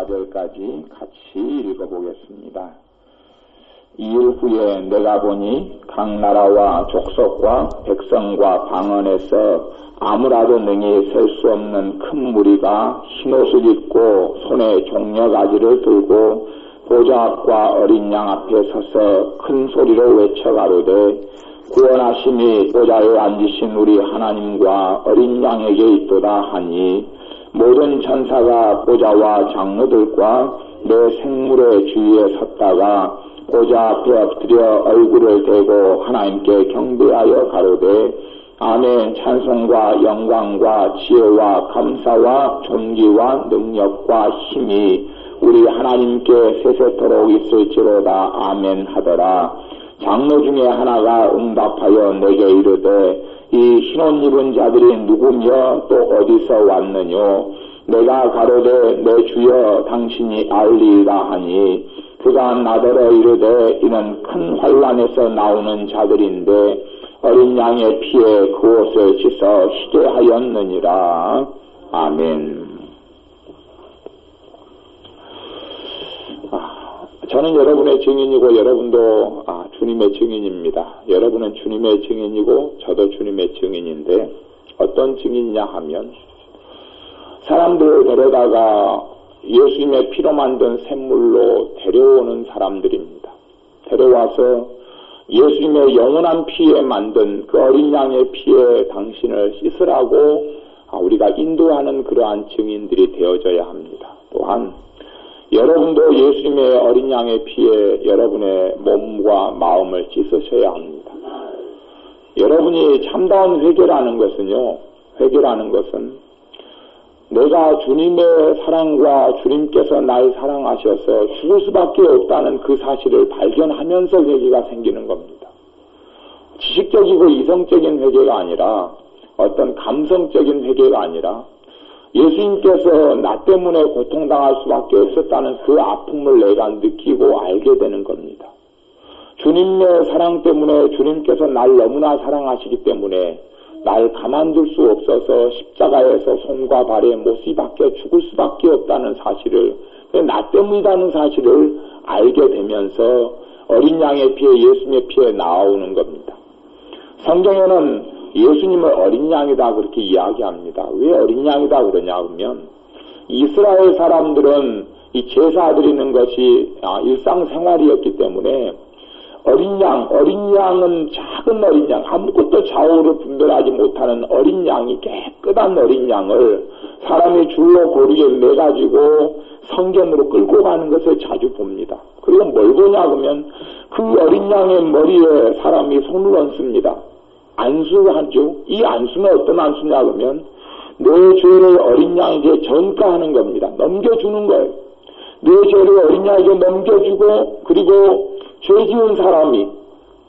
4절까지 같이 읽어보겠습니다. 2일 후에 내가 보니 각 나라와 족속과 백성과 방언에서 아무라도 능히 셀 수 없는 큰 무리가 흰옷을 입고 손에 종려가지를 들고 보좌 앞과 어린 양 앞에 서서 큰 소리로 외쳐 가로되 구원하심이 보좌에 앉으신 우리 하나님과 어린 양에게 있도다 하니 모든 천사가 보좌와 장로들과 내 생물의 주위에 섰다가 보좌 앞에 엎드려 얼굴을 대고 하나님께 경배하여 가로되 아멘. 찬송과 영광과 지혜와 감사와 존귀와 능력과 힘이 우리 하나님께 세세토록 있을지로다. 아멘 하더라. 장로 중에 하나가 응답하여 내게 이르되 이 흰옷 입은 자들이 누구며 또 어디서 왔느뇨? 내가 가로되 내 주여 당신이 알리이다 하니 그가 나더러 이르되 이는 큰 환란에서 나오는 자들인데 어린 양의 피에 그 옷을 씻어 희게 하였느니라. 아멘. 저는 여러분의 증인이고 여러분도 주님의 증인입니다. 여러분은 주님의 증인이고 저도 주님의 증인인데 어떤 증인이냐 하면 사람들을 데려다가 예수님의 피로 만든 샘물로 데려오는 사람들입니다. 데려와서 예수님의 영원한 피에 만든 그 어린 양의 피에 당신을 씻으라고 우리가 인도하는 그러한 증인들이 되어져야 합니다. 또한 여러분도 예수님의 어린 양의 피에 여러분의 몸과 마음을 씻으셔야 합니다. 여러분이 참다운 회개라는 것은요, 회개라는 것은 내가 주님의 사랑과 주님께서 날 사랑하셔서 죽을 수밖에 없다는 그 사실을 발견하면서 회개가 생기는 겁니다. 지식적이고 이성적인 회개가 아니라 어떤 감성적인 회개가 아니라 예수님께서 나 때문에 고통당할 수밖에 없었다는 그 아픔을 내가 느끼고 알게 되는 겁니다. 주님의 사랑 때문에 주님께서 날 너무나 사랑하시기 때문에 날 가만둘 수 없어서 십자가에서 손과 발에 못이 박혀 죽을 수밖에 없다는 사실을, 나 때문이라는 사실을 알게 되면서 어린 양의 피에 예수님의 피에 나오는 겁니다. 성경에는 예수님을 어린 양이다 그렇게 이야기합니다. 왜 어린 양이다 그러냐 하면 이스라엘 사람들은 이 제사 드리는 것이 일상생활이었기 때문에 어린 양은 작은 어린 양, 아무것도 좌우를 분별하지 못하는 어린 양이 깨끗한 어린 양을 사람이 줄로 고르게 매가지고 성전으로 끌고 가는 것을 자주 봅니다. 그리고 뭘 보냐 그러면 그 어린 양의 머리에 사람이 손을 얹습니다. 안수하죠. 이 안수는 어떤 안수냐 그러면 내 죄를 어린 양에게 전가하는 겁니다. 넘겨주는 거예요. 내 죄를 어린 양에게 넘겨주고 그리고 죄 지은 사람이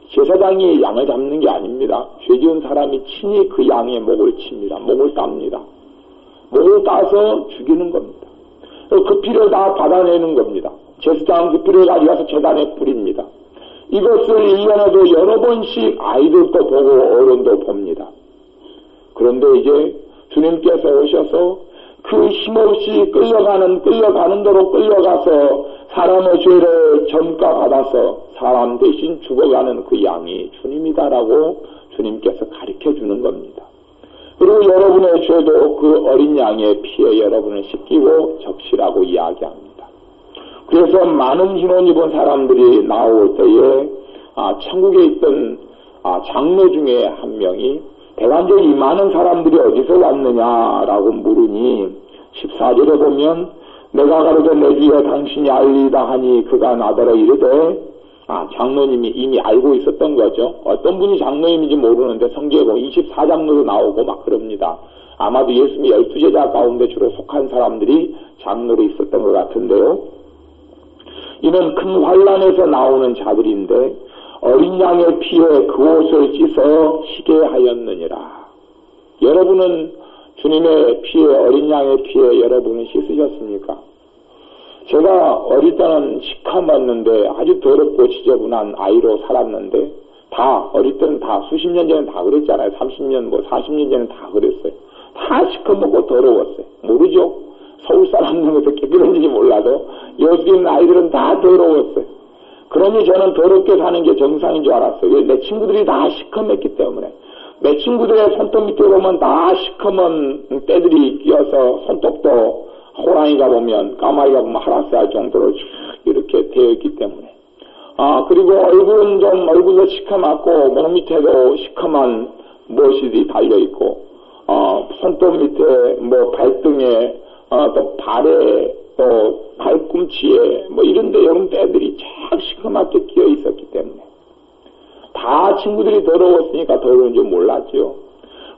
제사장이 양을 잡는 게 아닙니다. 죄 지은 사람이 친히 그 양의 목을 칩니다. 목을 땁니다. 목을 따서 죽이는 겁니다. 그 피를 다 받아내는 겁니다. 제사장은 그 피를 가져가서 제단에 뿌립니다. 이것을 1년에도 여러 번씩 아이들도 보고 어른도 봅니다. 그런데 이제 주님께서 오셔서 그 힘없이 끌려가는 대로 끌려가서 사람의 죄를 전가받아서 사람 대신 죽어가는 그 양이 주님이다라고 주님께서 가르쳐주는 겁니다. 그리고 여러분의 죄도 그 어린 양의 피에 여러분을 씻기고 적시라고 이야기합니다. 그래서 많은 흰옷 입은 사람들이 나올 때에 천국에 있던 장로 중에 한 명이 대관절 이 많은 사람들이 어디서 왔느냐라고 물으니 14절에 보면 내가 가로되 내 주여 당신이 알리이다 하니 그가 나더러 이르되 장로님이 이미 알고 있었던 거죠. 어떤 분이 장로님인지 모르는데 성경에 보면 24장로로 나오고 막 그럽니다. 아마도 예수님의 12제자 가운데 주로 속한 사람들이 장로로 있었던 것 같은데요. 이는 큰 환란에서 나오는 자들인데 어린 양의 피에 그 옷을 씻어 희게 하였느니라. 여러분은 주님의 피에 어린 양의 피에 여러분은 씻으셨습니까? 제가 어릴 때는 시커먼는데 아주 더럽고 지저분한 아이로 살았는데 다 어릴 때는 다 수십 년 전에는 다 그랬잖아요. 30년 40년 전에는 다 그랬어요. 다 시커멓고 더러웠어요. 모르죠? 서울 사람들은 그렇게 깨끗한지 몰라도 교습에 있는 아이들은 다 더러웠어요. 그러니 저는 더럽게 사는 게 정상인 줄 알았어요. 왜? 내 친구들이 다 시커맸기 때문에. 내 친구들의 손톱 밑에 보면 다 시커먼 때들이 끼어서 손톱도 호랑이가 보면 까마귀가 보면 하라스 할 정도로 이렇게 되어 있기 때문에. 그리고 얼굴은 좀 얼굴도 시커멓고 몸 밑에도 시커먼 무엇이 달려있고 손톱 밑에 뭐 발등에 또 발에 또 발꿈치에 뭐 이런데 여름 때들이 참 시커멓게 끼어 있었기 때문에 다 친구들이 더러웠으니까 더러운 줄 몰랐죠.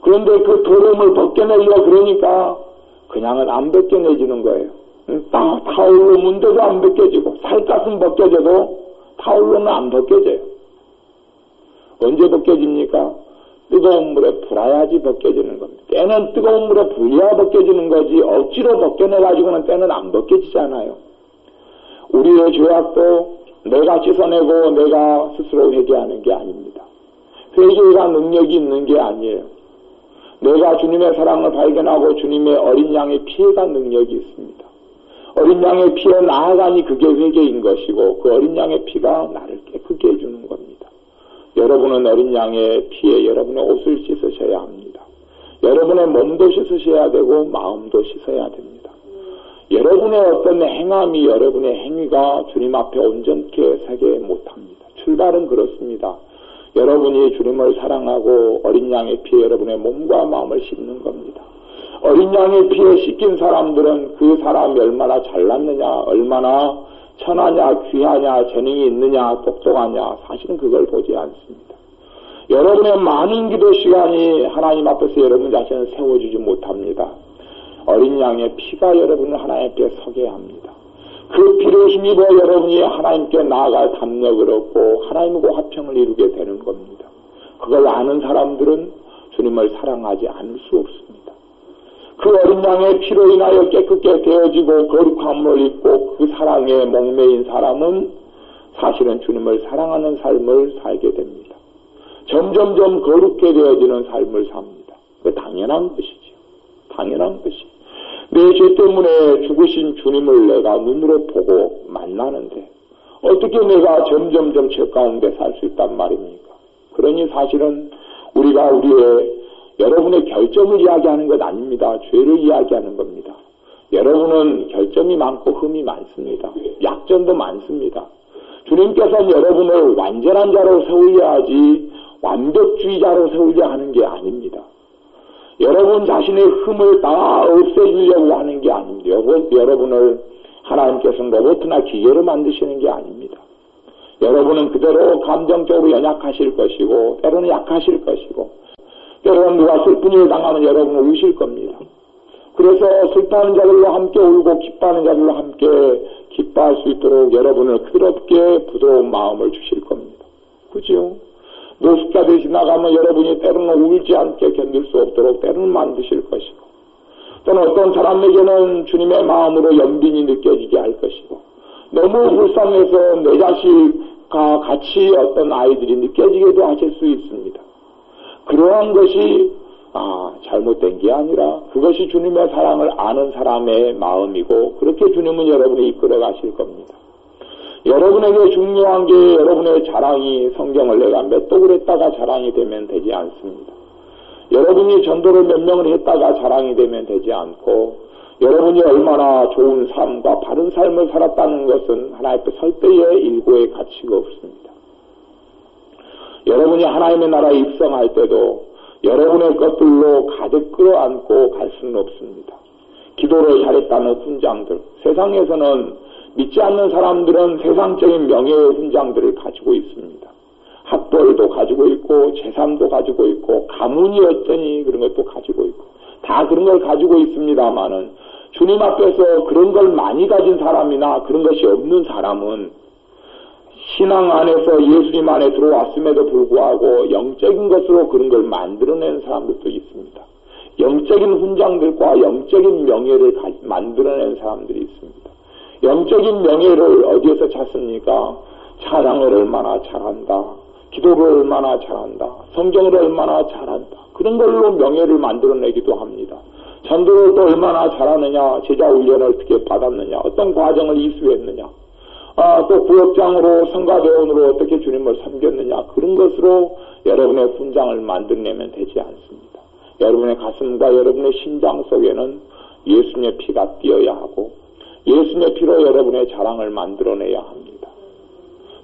그런데 그 더러움을 벗겨내려고 그러니까 그냥은 안 벗겨내지는 거예요. 타올로 문대도 안 벗겨지고 살갗은 벗겨져도 타올로는 안 벗겨져요. 언제 벗겨집니까? 뜨거운 물에 불어야지 벗겨지는 겁니다. 때는 뜨거운 물에 불려야 벗겨지는 거지 억지로 벗겨내가지고는 때는 안 벗겨지잖아요. 우리의 죄악도 내가 씻어내고 내가 스스로 회개하는 게 아닙니다. 회개가 능력이 있는 게 아니에요. 내가 주님의 사랑을 발견하고 주님의 어린 양의 피해가 능력이 있습니다. 어린 양의 피에 나아가니 그게 회개인 것이고 그 어린 양의 피가 나를 깨끗게 해주는 겁니다. 여러분은 어린 양의 피에 여러분의 옷을 씻으셔야 합니다. 여러분의 몸도 씻으셔야 되고 마음도 씻어야 됩니다. 여러분의 어떤 행함이 여러분의 행위가 주님 앞에 온전케 서게 못합니다. 출발은 그렇습니다. 여러분이 주님을 사랑하고 어린 양의 피에 여러분의 몸과 마음을 씻는 겁니다. 어린 양의 피에 씻긴 사람들은 그 사람이 얼마나 잘났느냐, 얼마나 천하냐, 귀하냐, 재능이 있느냐, 똑똑하냐, 사실은 그걸 보지 않습니다. 여러분의 많은 기도 시간이 하나님 앞에서 여러분 자신을 세워주지 못합니다. 어린 양의 피가 여러분을 하나님 앞에 서게 합니다. 그 피를 힘입어 여러분이 하나님께 나아갈 담력을 얻고 하나님과 화평을 이루게 되는 겁니다. 그걸 아는 사람들은 주님을 사랑하지 않을 수 없습니다. 그 어린 양의 피로 인하여 깨끗게 되어지고 거룩함을 입고 그 사랑에 목매인 사람은 사실은 주님을 사랑하는 삶을 살게 됩니다. 점점점 거룩게 되어지는 삶을 삽니다. 그 당연한 것이죠. 당연한 것이. 내 죄 때문에 죽으신 주님을 내가 눈으로 보고 만나는데 어떻게 내가 점점점 죄 가운데 살 수 있단 말입니까? 그러니 사실은 우리가 여러분의 결점을 이야기하는 것 아닙니다. 죄를 이야기하는 겁니다. 여러분은 결점이 많고 흠이 많습니다. 약점도 많습니다. 주님께서는 여러분을 완전한 자로 세우려 하지 완벽주의자로 세우려 하는 게 아닙니다. 여러분 자신의 흠을 다 없애주려고 하는 게 아닙니다. 여러분을 하나님께서는 로봇이나 기계로 만드시는 게 아닙니다. 여러분은 그대로 감정적으로 연약하실 것이고 때로는 약하실 것이고 때로는 누가 슬픈 일을 당하면 여러분은 우실 겁니다. 그래서 슬퍼하는 자들로 함께 울고 기뻐하는 자들로 함께 기뻐할 수 있도록 여러분을 그렇게 부드러운 마음을 주실 겁니다. 그죠? 노숙자들이 지나가면 여러분이 때로는 울지 않게 견딜 수 없도록 때로는 만드실 것이고 또는 어떤 사람에게는 주님의 마음으로 연민이 느껴지게 할 것이고 너무 불쌍해서 내 자식과 같이 어떤 아이들이 느껴지게도 하실 수 있습니다. 그러한 것이 잘못된 게 아니라 그것이 주님의 사랑을 아는 사람의 마음이고 그렇게 주님은 여러분을 이끌어 가실 겁니다. 여러분에게 중요한 게 여러분의 자랑이 성경을 내가 몇 독을 했다가 자랑이 되면 되지 않습니다. 여러분이 전도를 몇 명을 했다가 자랑이 되면 되지 않고 여러분이 얼마나 좋은 삶과 바른 삶을 살았다는 것은 하나님 앞에 설 때의 일고의 가치가 없습니다. 여러분이 하나님의 나라에 입성할 때도 여러분의 것들로 가득 끌어안고 갈 수는 없습니다. 기도를 잘했다는 훈장들, 세상에서는 믿지 않는 사람들은 세상적인 명예의 훈장들을 가지고 있습니다. 학벌도 가지고 있고 재산도 가지고 있고 가문이 어쩌니 그런 것도 가지고 있고 다 그런 걸 가지고 있습니다마는 주님 앞에서 그런 걸 많이 가진 사람이나 그런 것이 없는 사람은 신앙 안에서 예수님 안에 들어왔음에도 불구하고 영적인 것으로 그런 걸 만들어낸 사람들도 있습니다. 영적인 훈장들과 영적인 명예를 만들어낸 사람들이 있습니다. 영적인 명예를 어디에서 찾습니까? 찬양을 얼마나 잘한다. 기도를 얼마나 잘한다. 성경을 얼마나 잘한다. 그런 걸로 명예를 만들어내기도 합니다. 전도를 또 얼마나 잘하느냐, 제자 훈련을 어떻게 받았느냐, 어떤 과정을 이수했느냐, 또 구역장으로 성가대원으로 어떻게 주님을 섬겼느냐, 그런 것으로 여러분의 훈장을 만들어내면 되지 않습니다. 여러분의 가슴과 여러분의 심장 속에는 예수님의 피가 뛰어야 하고 예수님의 피로 여러분의 자랑을 만들어내야 합니다.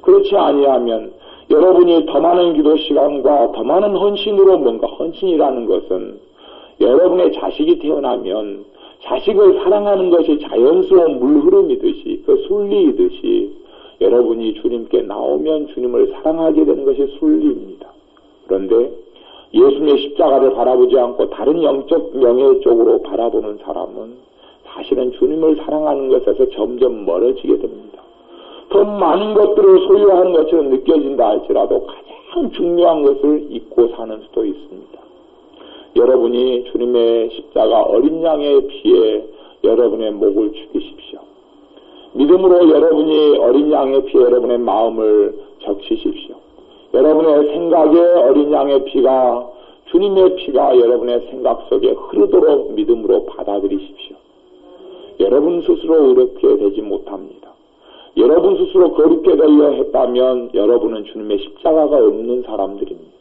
그렇지 아니하면 여러분이 더 많은 기도 시간과 더 많은 헌신으로 뭔가 헌신이라는 것은 여러분의 자식이 태어나면 자식을 사랑하는 것이 자연스러운 물흐름이듯이 그 순리이듯이 여러분이 주님께 나오면 주님을 사랑하게 되는 것이 순리입니다. 그런데 예수님의 십자가를 바라보지 않고 다른 영적 명예 쪽으로 바라보는 사람은 사실은 주님을 사랑하는 것에서 점점 멀어지게 됩니다. 더 많은 것들을 소유하는 것처럼 느껴진다 할지라도 가장 중요한 것을 잊고 사는 수도 있습니다. 여러분이 주님의 십자가 어린 양의 피에 여러분의 목을 죽이십시오. 믿음으로 여러분이 어린 양의 피에 여러분의 마음을 적시십시오. 여러분의 생각에 어린 양의 피가 주님의 피가 여러분의 생각 속에 흐르도록 믿음으로 받아들이십시오. 여러분 스스로 의롭게 되지 못합니다. 여러분 스스로 거룩게 되려 했다면 여러분은 주님의 십자가가 없는 사람들입니다.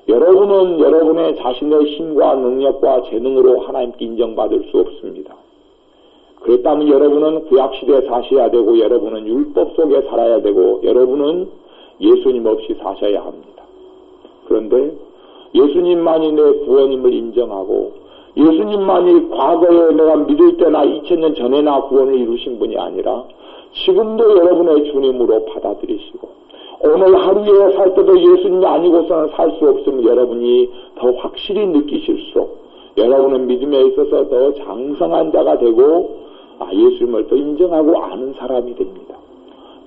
여러분은 여러분의 자신의 힘과 능력과 재능으로 하나님께 인정받을 수 없습니다. 그랬다면 여러분은 구약시대에 사셔야 되고 여러분은 율법 속에 살아야 되고 여러분은 예수님 없이 사셔야 합니다. 그런데 예수님만이 내 구원임을 인정하고 예수님만이 과거에 내가 믿을 때나 2000년 전에나 구원을 이루신 분이 아니라 지금도 여러분의 주님으로 받아들이시고 오늘 하루에 살 때도 예수님이 아니고서는 살 수 없음을 여러분이 더 확실히 느끼실수록 여러분은 믿음에 있어서 더 장성한 자가 되고 예수님을 더 인정하고 아는 사람이 됩니다.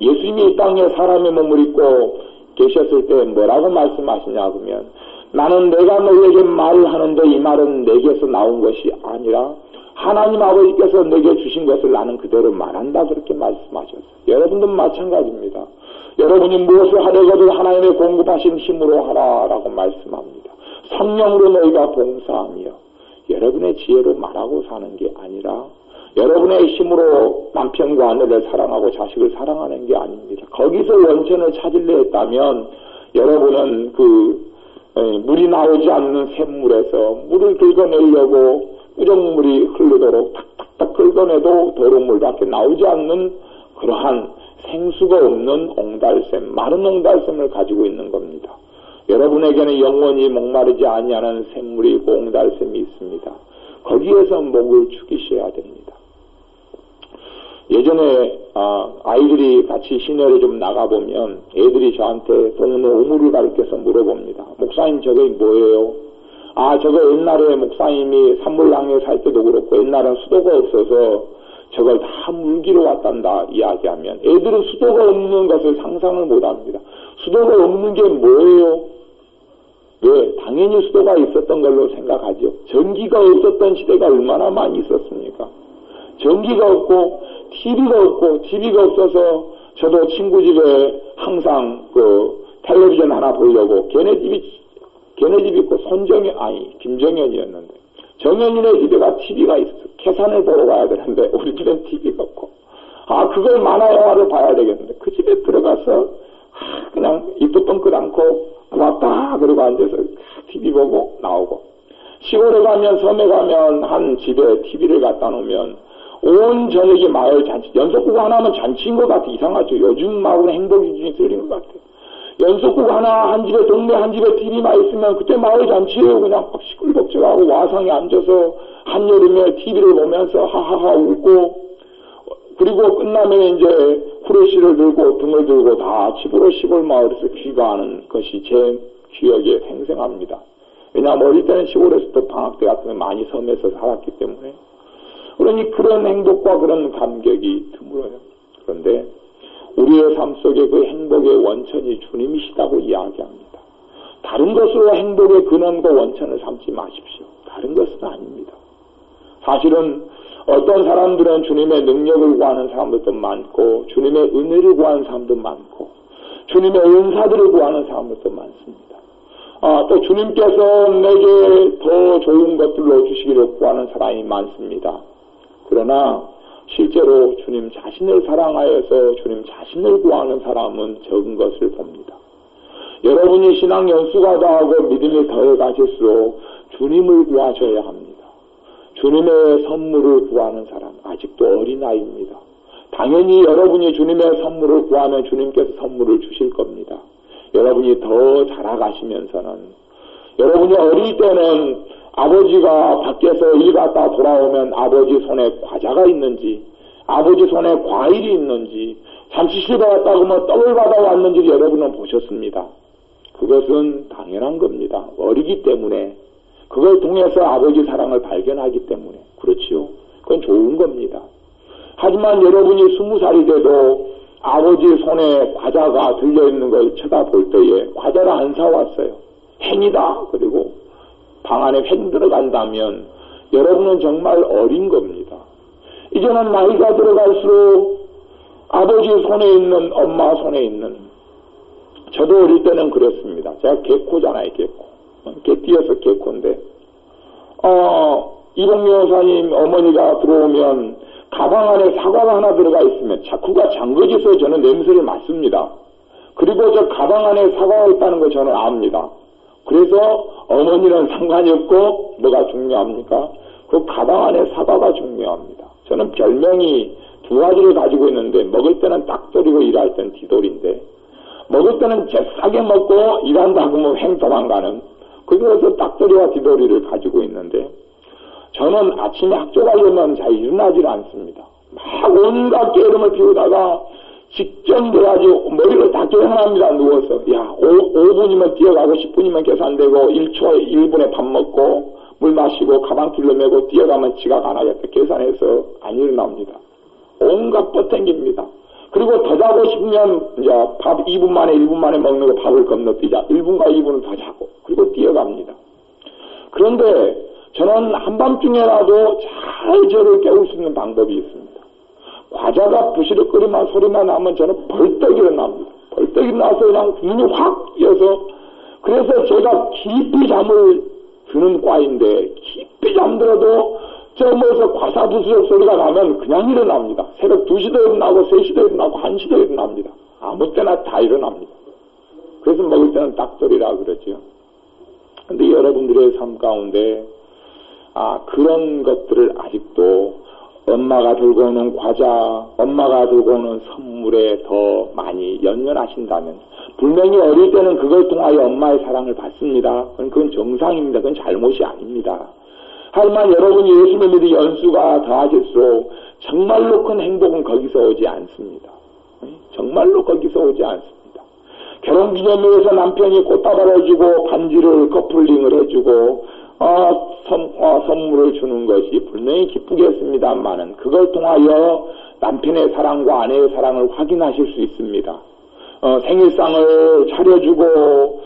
예수님이 이 땅에 사람의 몸을 입고 계셨을 때 뭐라고 말씀하시냐 그러면 나는 내가 너에게 말을 하는데 이 말은 내게서 나온 것이 아니라 하나님 아버지께서 내게 주신 것을 나는 그대로 말한다 그렇게 말씀하셨어요. 여러분도 마찬가지입니다. 여러분이 무엇을 하려고도 하나님의 공급하신 힘으로 하라라고 말씀합니다. 성령으로 너희가 봉사하며 여러분의 지혜로 말하고 사는 게 아니라 여러분의 힘으로 남편과 아내를 사랑하고 자식을 사랑하는 게 아닙니다. 거기서 원천을 찾으려 했다면 여러분은 물이 나오지 않는 샘물에서 물을 긁어내려고 우정물이 흐르도록 탁탁탁 긁어내도 도루물밖에 나오지 않는 그러한 생수가 없는 옹달샘, 마른 옹달샘을 가지고 있는 겁니다. 여러분에게는 영원히 목마르지 아니하는 샘물이 있고 옹달샘이 있습니다. 거기에서 목을 죽이셔야 됩니다. 예전에 아이들이 같이 시내를 좀 나가보면 애들이 저한테 또는 우물을 가리켜서 물어봅니다. 목사님 저게 뭐예요? 저거 옛날에 목사님이 산물랑에 살 때도 그렇고 옛날엔 수도가 없어서 저걸 다 물기로 왔단다 이야기하면 애들은 수도가 없는 것을 상상을 못합니다. 수도가 없는 게 뭐예요? 왜? 당연히 수도가 있었던 걸로 생각하죠. 전기가 없었던 시대가 얼마나 많이 있었습니까? 전기가 없고 TV가 없어서 저도 친구 집에 항상 텔레비전 하나 보려고 걔네 집 있고 김정현이었는데 정현이네 집에가 TV가 있었어. 계산을 보러 가야 되는데 우리 집엔 TV가 없고 그걸 만화 영화를 봐야 되겠는데 그 집에 들어가서 그냥 입도 뻥끗 않고 왔다 그러고 앉아서 TV 보고 나오고 시골에 가면 섬에 가면 한 집에 TV를 갖다 놓으면 온 저녁이 마을 잔치 연속국 하나면 잔치인 것 같아. 이상하죠. 요즘 마을은 행복이 중에 쓰린 것 같아. 연속국 하나 한 집에 동네 한 집에 TV만 있으면 그때 마을 잔치예요. 그냥 막 시끌벅적하고 와상에 앉아서 한여름에 TV를 보면서 하하하 웃고 그리고 끝나면 이제 후레쉬를 들고 등을 들고 다 집으로 시골 마을에서 귀가하는 것이 제 기억에 생생합니다. 왜냐하면 어릴 때는 시골에서도 방학 때 같은 거 많이 섬에서 살았기 때문에 그러니 그런 행복과 그런 감격이 드물어요. 그런데 우리의 삶 속에 그 행복의 원천이 주님이시다고 이야기합니다. 다른 것으로 행복의 근원과 원천을 삼지 마십시오. 다른 것은 아닙니다. 사실은 어떤 사람들은 주님의 능력을 구하는 사람들도 많고 주님의 은혜를 구하는 사람도 많고 주님의 은사들을 구하는 사람들도 많습니다. 또 주님께서 내게 더 좋은 것들로 주시기를 구하는 사람이 많습니다. 그러나 실제로 주님 자신을 사랑하여서 주님 자신을 구하는 사람은 적은 것을 봅니다. 여러분이 신앙 연수가 더하고 믿음이 더해가실수록 주님을 구하셔야 합니다. 주님의 선물을 구하는 사람, 아직도 어린아이입니다. 당연히 여러분이 주님의 선물을 구하면 주님께서 선물을 주실 겁니다. 여러분이 더 자라가시면서는, 여러분이 어릴 때는 아버지가 밖에서 일 갔다 돌아오면 아버지 손에 과자가 있는지, 아버지 손에 과일이 있는지, 잠시 집에 갔다 오면 떡을 받아왔는지 여러분은 보셨습니다. 그것은 당연한 겁니다. 어리기 때문에, 그걸 통해서 아버지 사랑을 발견하기 때문에. 그렇지요. 그건 좋은 겁니다. 하지만 여러분이 20살이 돼도 아버지 손에 과자가 들려있는 걸 쳐다볼 때에 과자를 안 사왔어요. 횡이다. 그리고 방 안에 횡 들어간다면 여러분은 정말 어린 겁니다. 이제는 나이가 들어갈수록 아버지 손에 있는, 엄마 손에 있는, 저도 어릴 때는 그랬습니다. 제가 개코잖아요, 개코. 개띠여서 개코인데, 이동미 여사님 어머니가 들어오면 가방 안에 사과가 하나 들어가 있으면 자꾸가 잠궈져서 저는 냄새를 맡습니다. 그리고 저 가방 안에 사과가 있다는 거 저는 압니다. 그래서 어머니는 상관이 없고 뭐가 중요합니까? 그 가방 안에 사과가 중요합니다. 저는 별명이 두 가지를 가지고 있는데, 먹을 때는 딱돌이고 일할 때는 뒤돌인데, 먹을 때는 잽싸게 먹고 일한다고 하면 횡 도망가는, 그래서 딱돌이와 뒤돌이를 가지고 있는데, 저는 아침에 학교 가려면 잘 일어나질 않습니다. 막 온갖 게으름을 피우다가 직전 돼가지고 머리를 다 깨어납니다. 누워서. 야, 5분이면 뛰어가고 10분이면 계산되고 1분에 밥 먹고 물 마시고 가방 둘러매고 뛰어가면 지각 안 하겠다. 계산해서 안 일어납니다. 온갖 뻗댕깁니다. 그리고 더 자고 싶으면 이제 밥 2분 만에 1분 만에 먹는 거 밥을 건너뛰자. 1분과 2분은 더 자고. 그리고 뛰어갑니다. 그런데 저는 한밤중에라도 잘 저를 깨울 수 있는 방법이 있습니다. 과자가 부시럭거리만 소리만 나면 저는 벌떡 일어납니다. 벌떡 일어나서 그냥 눈이 확 뛰어서, 그래서 제가 깊이 잠을 드는 과인데, 깊이 잠들어도 저 뭐에서 과사 부스럭 소리가 나면 그냥 일어납니다. 새벽 2시도 일어나고 3시도 일어나고 1시도 일어납니다. 아무 때나 다 일어납니다. 그래서 먹을 때는 딱돌이라 그러죠. 근데 여러분들의 삶 가운데 그런 것들을 아직도 엄마가 들고 오는 과자, 엄마가 들고 오는 선물에 더 많이 연연하신다면, 분명히 어릴 때는 그걸 통하여 엄마의 사랑을 받습니다. 그건 정상입니다. 그건 잘못이 아닙니다. 하지만 여러분이 예수를 믿는 연수가 더하실수록 정말로 큰 행복은 거기서 오지 않습니다. 정말로 거기서 오지 않습니다. 결혼기념일에서 남편이 꽃다발을 주고 반지를 커플링을 해주고 선물을 주는 것이 분명히 기쁘겠습니다만은 그걸 통하여 남편의 사랑과 아내의 사랑을 확인하실 수 있습니다. 생일상을 차려주고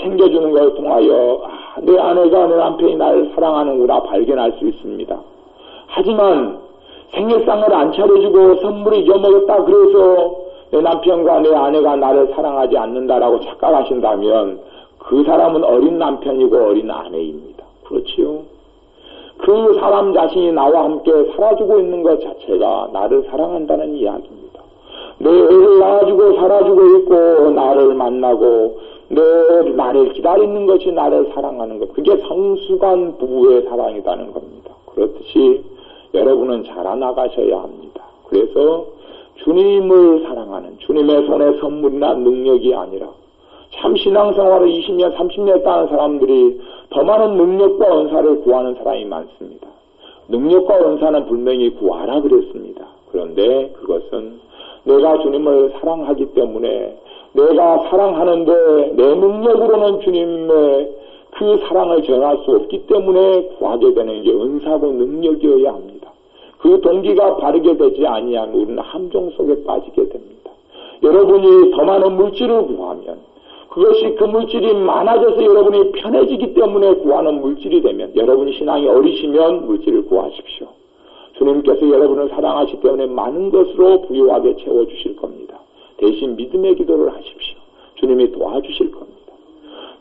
챙겨주는 걸 통하여 내 아내가 내 남편이 나를 사랑하는구나 발견할 수 있습니다. 하지만 생일상을 안 차려주고 선물을 잊어먹었다 그래서 내 남편과 내 아내가 나를 사랑하지 않는다라고 착각하신다면 그 사람은 어린 남편이고 어린 아내입니다. 그렇지요? 그 사람 자신이 나와 함께 살아주고 있는 것 자체가 나를 사랑한다는 이야기입니다. 내 애를 낳아주고 살아주고 있고 나를 만나고 나를 기다리는 것이 나를 사랑하는 것. 그게 성숙한 부부의 사랑이라는 겁니다. 그렇듯이 여러분은 자라나가셔야 합니다. 그래서 주님을 사랑하는 주님의 손에 선물이나 능력이 아니라 참 신앙생활을 20년, 30년 했다는 사람들이 더 많은 능력과 은사를 구하는 사람이 많습니다. 능력과 은사는 분명히 구하라 그랬습니다. 그런데 그것은 내가 주님을 사랑하기 때문에 내가 사랑하는데 내 능력으로는 주님의 그 사랑을 전할 수 없기 때문에 구하게 되는 게 은사고 능력이어야 합니다. 그 동기가 바르게 되지 아니하면 우리는 함정 속에 빠지게 됩니다. 여러분이 더 많은 물질을 구하면 그것이 그 물질이 많아져서 여러분이 편해지기 때문에 구하는 물질이 되면 여러분이 신앙이 어리시면 물질을 구하십시오. 주님께서 여러분을 사랑하시기 때문에 많은 것으로 부유하게 채워주실 겁니다. 대신 믿음의 기도를 하십시오. 주님이 도와주실 겁니다.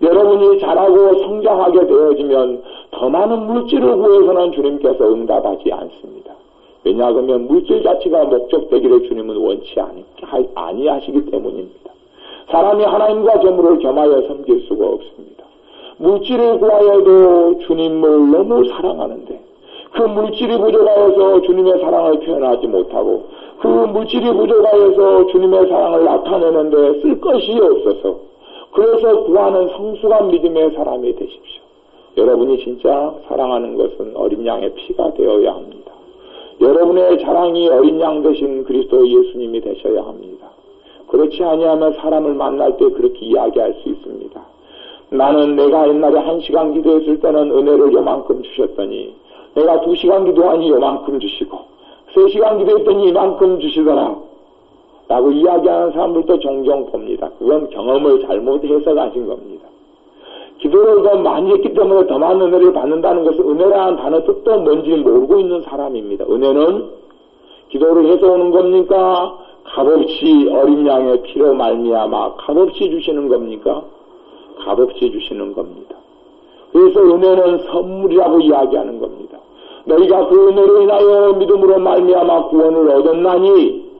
여러분이 자라고 성장하게 되어지면 더 많은 물질을 구해서는 주님께서 응답하지 않습니다. 왜냐하면 물질 자체가 목적되기를 주님은 원치 아니하시기 때문입니다. 사람이 하나님과 재물을 겸하여 섬길 수가 없습니다. 물질을 구하여도 주님을 너무 사랑하는데 그 물질이 부족하여서 주님의 사랑을 표현하지 못하고 그 물질이 부족하여서 주님의 사랑을 나타내는데 쓸 것이 없어서 그래서 구하는 성숙한 믿음의 사람이 되십시오. 여러분이 진짜 사랑하는 것은 어린 양의 피가 되어야 합니다. 여러분의 자랑이 어린 양 되신 그리스도 예수님이 되셔야 합니다. 그렇지 아니하면 사람을 만날 때 그렇게 이야기할 수 있습니다. 나는 내가 옛날에 1시간 기도했을 때는 은혜를 요만큼 주셨더니 내가 2시간 기도하니 요만큼 주시고 3시간 기도했더니 이만큼 주시더라 라고 이야기하는 사람들도 종종 봅니다. 그건 경험을 잘못 해석하신 겁니다. 기도를 더 많이 했기 때문에 더 많은 은혜를 받는다는 것은 은혜라는 단어 뜻도 뭔지 모르고 있는 사람입니다. 은혜는 기도를 해서 오는 겁니까? 값없이 어린 양의 피로 말미암아 값없이 주시는 겁니까? 값없이 주시는 겁니다. 그래서 은혜는 선물이라고 이야기하는 겁니다. 너희가 그 은혜로 인하여 믿음으로 말미암아 구원을 얻었나니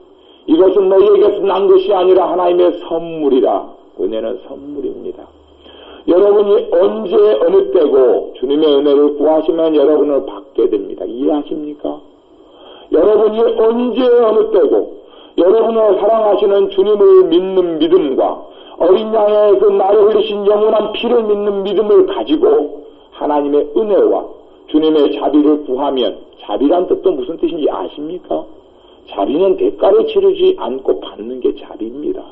이것은 너희에게서 난 것이 아니라 하나님의 선물이라. 은혜는 선물입니다. 여러분이 언제 어느 때고 주님의 은혜를 구하시면 여러분을 받게 됩니다. 이해하십니까? 여러분이 언제 어느 때고 여러분을 사랑하시는 주님을 믿는 믿음과 어린 양의 그 나를 흘리신 영원한 피를 믿는 믿음을 가지고 하나님의 은혜와 주님의 자비를 구하면 자비란 뜻도 무슨 뜻인지 아십니까? 자비는 대가를 치르지 않고 받는 게 자비입니다.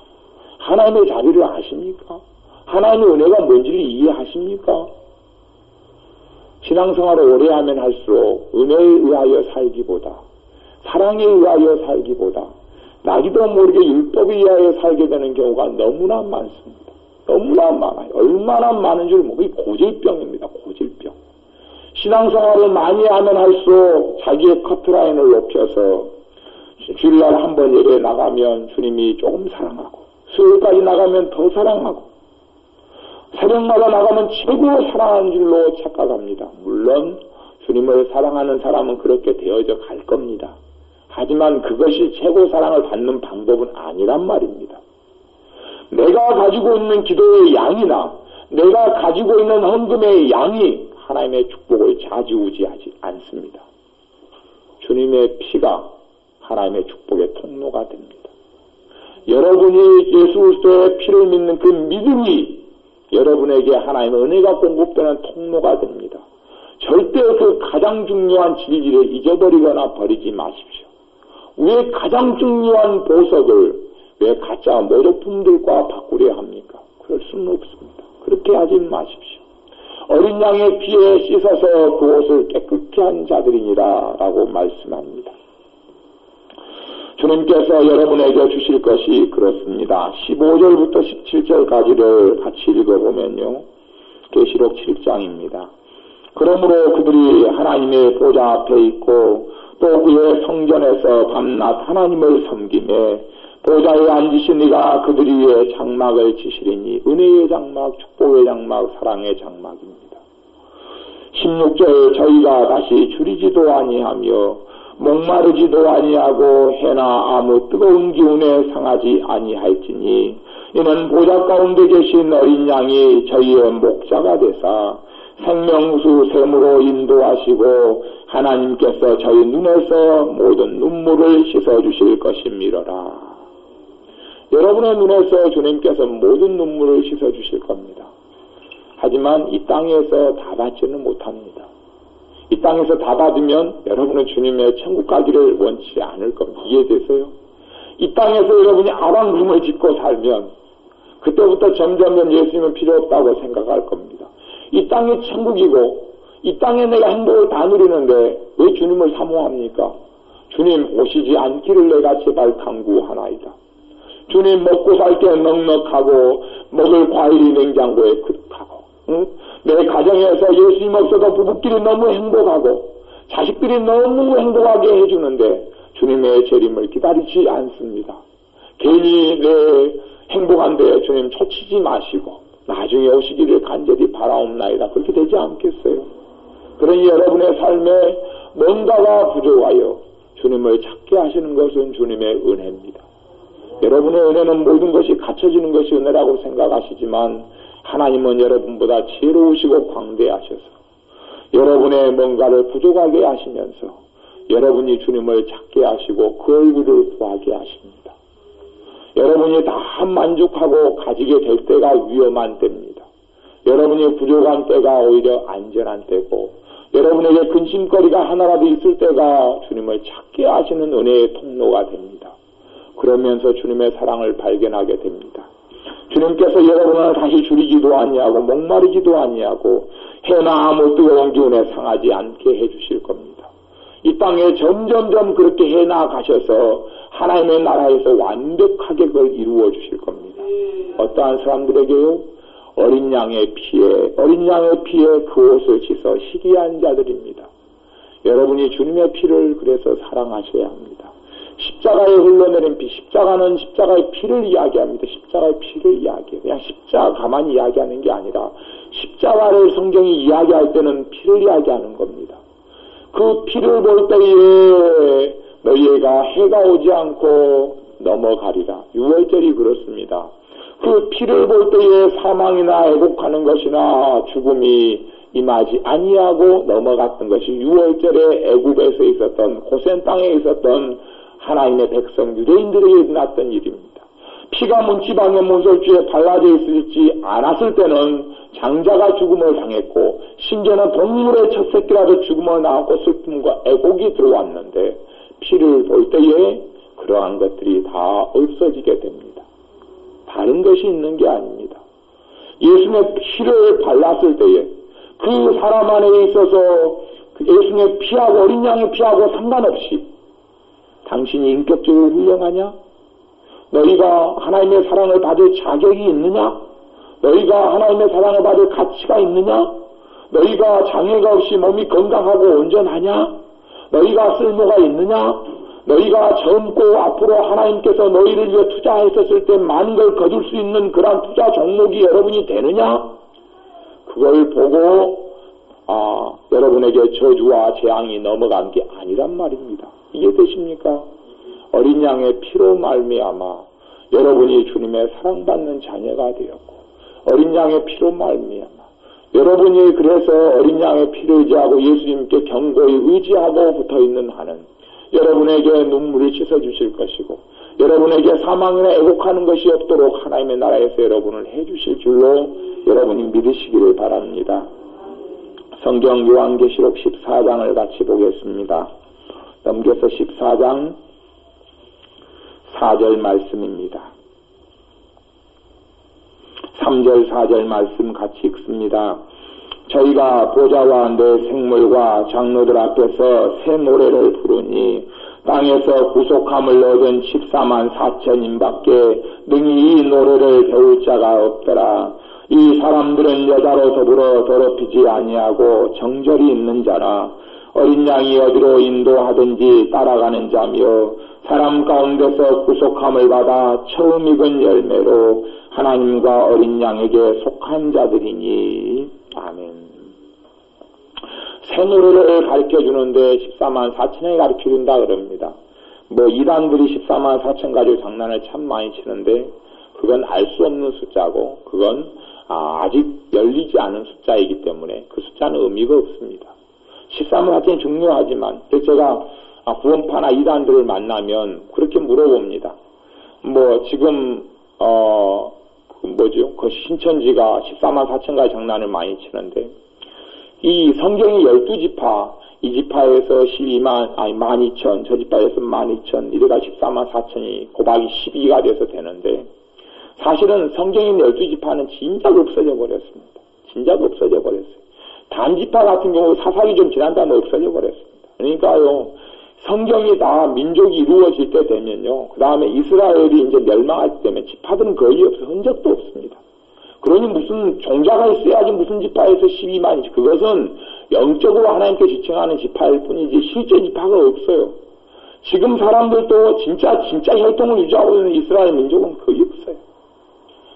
하나님의 자비를 아십니까? 하나님의 은혜가 뭔지를 이해하십니까? 신앙생활을 오래 하면 할수록 은혜에 의하여 살기보다 사랑에 의하여 살기보다 나기도 모르게 율법에 의하여 살게 되는 경우가 너무나 많습니다. 너무나 많아요. 얼마나 많은 줄 모르고 고질병입니다. 고질병. 신앙생활을 많이 하면 할수록 자기의 커트라인을 높여서 주일날 한 번 예배 나가면 주님이 조금 사랑하고 수요일까지 나가면 더 사랑하고 새벽마다 나가면 최고 사랑하는 줄로 착각합니다. 물론 주님을 사랑하는 사람은 그렇게 되어져 갈 겁니다. 하지만 그것이 최고 사랑을 받는 방법은 아니란 말입니다. 내가 가지고 있는 기도의 양이나 내가 가지고 있는 헌금의 양이 하나님의 축복을 좌지우지하지 않습니다. 주님의 피가 하나님의 축복의 통로가 됩니다. 여러분이 예수 그리스도의 피를 믿는 그 믿음이 여러분에게 하나님의 은혜가 공급되는 통로가 됩니다. 절대 그 가장 중요한 진리를 잊어버리거나 버리지 마십시오. 왜 가장 중요한 보석을 왜 가짜 모조품들과 바꾸려 합니까? 그럴 수는 없습니다. 그렇게 하지 마십시오. 어린 양의 피에 씻어서 그 옷을 깨끗게 한 자들이니라 라고 말씀합니다. 주님께서 여러분에게 주실 것이 그렇습니다. 15절부터 17절까지를 같이 읽어보면요. 계시록 7장입니다. 그러므로 그들이 하나님의 보좌 앞에 있고 또 그의 성전에서 밤낮 하나님을 섬기매 보좌에 앉으신 이가 그들 위에 장막을 치시리니 은혜의 장막, 축복의 장막, 사랑의 장막입니다. 16절 저희가 다시 줄이지도 아니하며 목마르지도 아니하고 해나 아무 뜨거운 기운에 상하지 아니할지니 이는 보좌 가운데 계신 어린 양이 저희의 목자가 되사 생명수 샘으로 인도하시고 하나님께서 저희 눈에서 모든 눈물을 씻어주실 것이미러라. 여러분의 눈에서 주님께서 모든 눈물을 씻어주실 겁니다. 하지만 이 땅에서 다 받지는 못합니다. 이 땅에서 다 받으면 여러분은 주님의 천국 가기를 원치 않을 겁니다. 이해되세요? 이 땅에서 여러분이 아방금을 짓고 살면 그때부터 점점 예수님은 필요 없다고 생각할 겁니다. 이 땅이 천국이고 이 땅에 내가 행복을 다 누리는데 왜 주님을 사모합니까? 주님 오시지 않기를 내가 제발 간구하나이다. 주님 먹고 살 때 넉넉하고 먹을 과일이 냉장고에 그득하고 응? 내 가정에서 예수님 없어도 부부끼리 너무 행복하고 자식들이 너무 행복하게 해주는데 주님의 재림을 기다리지 않습니다. 괜히 내 행복한데 주님 초치지 마시고 나 나중에 오시기를 간절히 바라옵나이다. 그렇게 되지 않겠어요? 그러니 여러분의 삶에 뭔가가 부족하여 주님을 찾게 하시는 것은 주님의 은혜입니다. 여러분의 은혜는 모든 것이 갖춰지는 것이 은혜라고 생각하시지만 하나님은 여러분보다 지혜로우시고 광대하셔서 여러분의 뭔가를 부족하게 하시면서 여러분이 주님을 찾게 하시고 그 얼굴을 구하게 하십니다. 여러분이 다 만족하고 가지게 될 때가 위험한 때입니다. 여러분이 부족한 때가 오히려 안전한 때고 여러분에게 근심거리가 하나라도 있을 때가 주님을 찾게 하시는 은혜의 통로가 됩니다. 그러면서 주님의 사랑을 발견하게 됩니다. 주님께서 여러분을 다시 줄이지도 아니하고 목마르지도 아니하고 해나 아무 뜨거운 기운에 상하지 않게 해주실 겁니다. 이 땅에 점점점 그렇게 해나가셔서 하나님의 나라에서 완벽하게 그걸 이루어 주실 겁니다. 어떠한 사람들에게요? 어린 양의 피에 그 옷을 씻어 희귀한 자들입니다. 여러분이 주님의 피를 그래서 사랑하셔야 합니다. 십자가에 흘러내린 피, 십자가는 십자가의 피를 이야기합니다. 십자가의 피를 이야기해요. 그냥 십자가 가만히 이야기하는 게 아니라 십자가를 성경이 이야기할 때는 피를 이야기하는 겁니다. 그 피를 볼 때에 너희가 해가 오지 않고 넘어가리라. 6월절이 그렇습니다. 그 피를 볼 때에 사망이나 애곡하는 것이나 죽음이 임하지 아니하고 넘어갔던 것이 6월절에 애굽에서 있었던 고센 땅에 있었던 하나님의 백성 유대인들에게 일어났던 일입니다. 피가 문지방의 문설주에 발라져 있지 않았을 때는 장자가 죽음을 당했고 심지어는 동물의 첫 새끼라도 죽음을 당하고 슬픔과 애곡이 들어왔는데 피를 볼 때에 그러한 것들이 다 없어지게 됩니다. 다른 것이 있는 게 아닙니다. 예수님의 피를 발랐을 때에 그 사람 안에 있어서 예수님의 피하고 어린 양의 피하고 상관없이 당신이 인격적으로 훌륭하냐? 너희가 하나님의 사랑을 받을 자격이 있느냐? 너희가 하나님의 사랑을 받을 가치가 있느냐? 너희가 장애가 없이 몸이 건강하고 온전하냐? 너희가 쓸모가 있느냐? 너희가 젊고 앞으로 하나님께서 너희를 위해 투자했었을 때 많은 걸 거둘 수 있는 그런 투자 종목이 여러분이 되느냐? 그걸 보고 여러분에게 저주와 재앙이 넘어간 게 아니란 말입니다. 이해되십니까? 어린 양의 피로 말미암아 여러분이 주님의 사랑받는 자녀가 되었고 어린 양의 피로 말미암아 여러분이 그래서 어린 양의 피를 의지하고 예수님께 견고히 의지하고 붙어있는 한은 여러분에게 눈물을 씻어주실 것이고 여러분에게 사망이나 애곡하는 것이 없도록 하나님의 나라에서 여러분을 해주실 줄로 여러분이 믿으시기를 바랍니다. 성경 요한계시록 14장을 같이 보겠습니다. 넘겨서 14장 4절 말씀입니다. 3절 4절 말씀 같이 읽습니다. 저희가 보좌와 내 생물과 장로들 앞에서 새 노래를 부르니 땅에서 구속함을 얻은 14만 4천인밖에 능히 이 노래를 배울 자가 없더라. 이 사람들은 여자로 더불어 더럽히지 아니하고 정절이 있는 자나 어린 양이 어디로 인도하든지 따라가는 자며 사람 가운데서 구속함을 받아 처음 익은 열매로 하나님과 어린 양에게 속한 자들이니. 아멘. 새 노래를 가르쳐주는데 14만 4천에 가르쳐준다 그럽니다. 이단들이 14만 4천 가지고 장난을 참 많이 치는데 그건 알 수 없는 숫자고 그건 아직 열리지 않은 숫자이기 때문에 그 숫자는 의미가 없습니다. 14만 4천이 중요하지만 제가 구원파나 이단들을 만나면 그렇게 물어봅니다. 지금 그 신천지가 14만 4천가지 장난을 많이 치는데 이 성경의 12지파 이 지파에서 12만 12,000 저 지파에서 12,000 이래가 14만 4천이 곱하기 12가 돼서 되는데 사실은 성경의 12지파는 진작 없어져 버렸습니다. 진작 없어져 버렸어요. 단지파 같은 경우 사사기 좀 지난 다음에 없어져 버렸습니다. 그러니까요 성경이 다 민족이 이루어질 때 되면요 그 다음에 이스라엘이 이제 멸망할 때면 지파들은 거의 없어요. 흔적도 없습니다. 그러니 무슨 종자가 있어야지 무슨 지파에서 12만이지 그것은 영적으로 하나님께 지칭하는 지파일 뿐이지 실제 지파가 없어요. 지금 사람들도 진짜 혈통을 유지하고 있는 이스라엘 민족은 거의 없어요.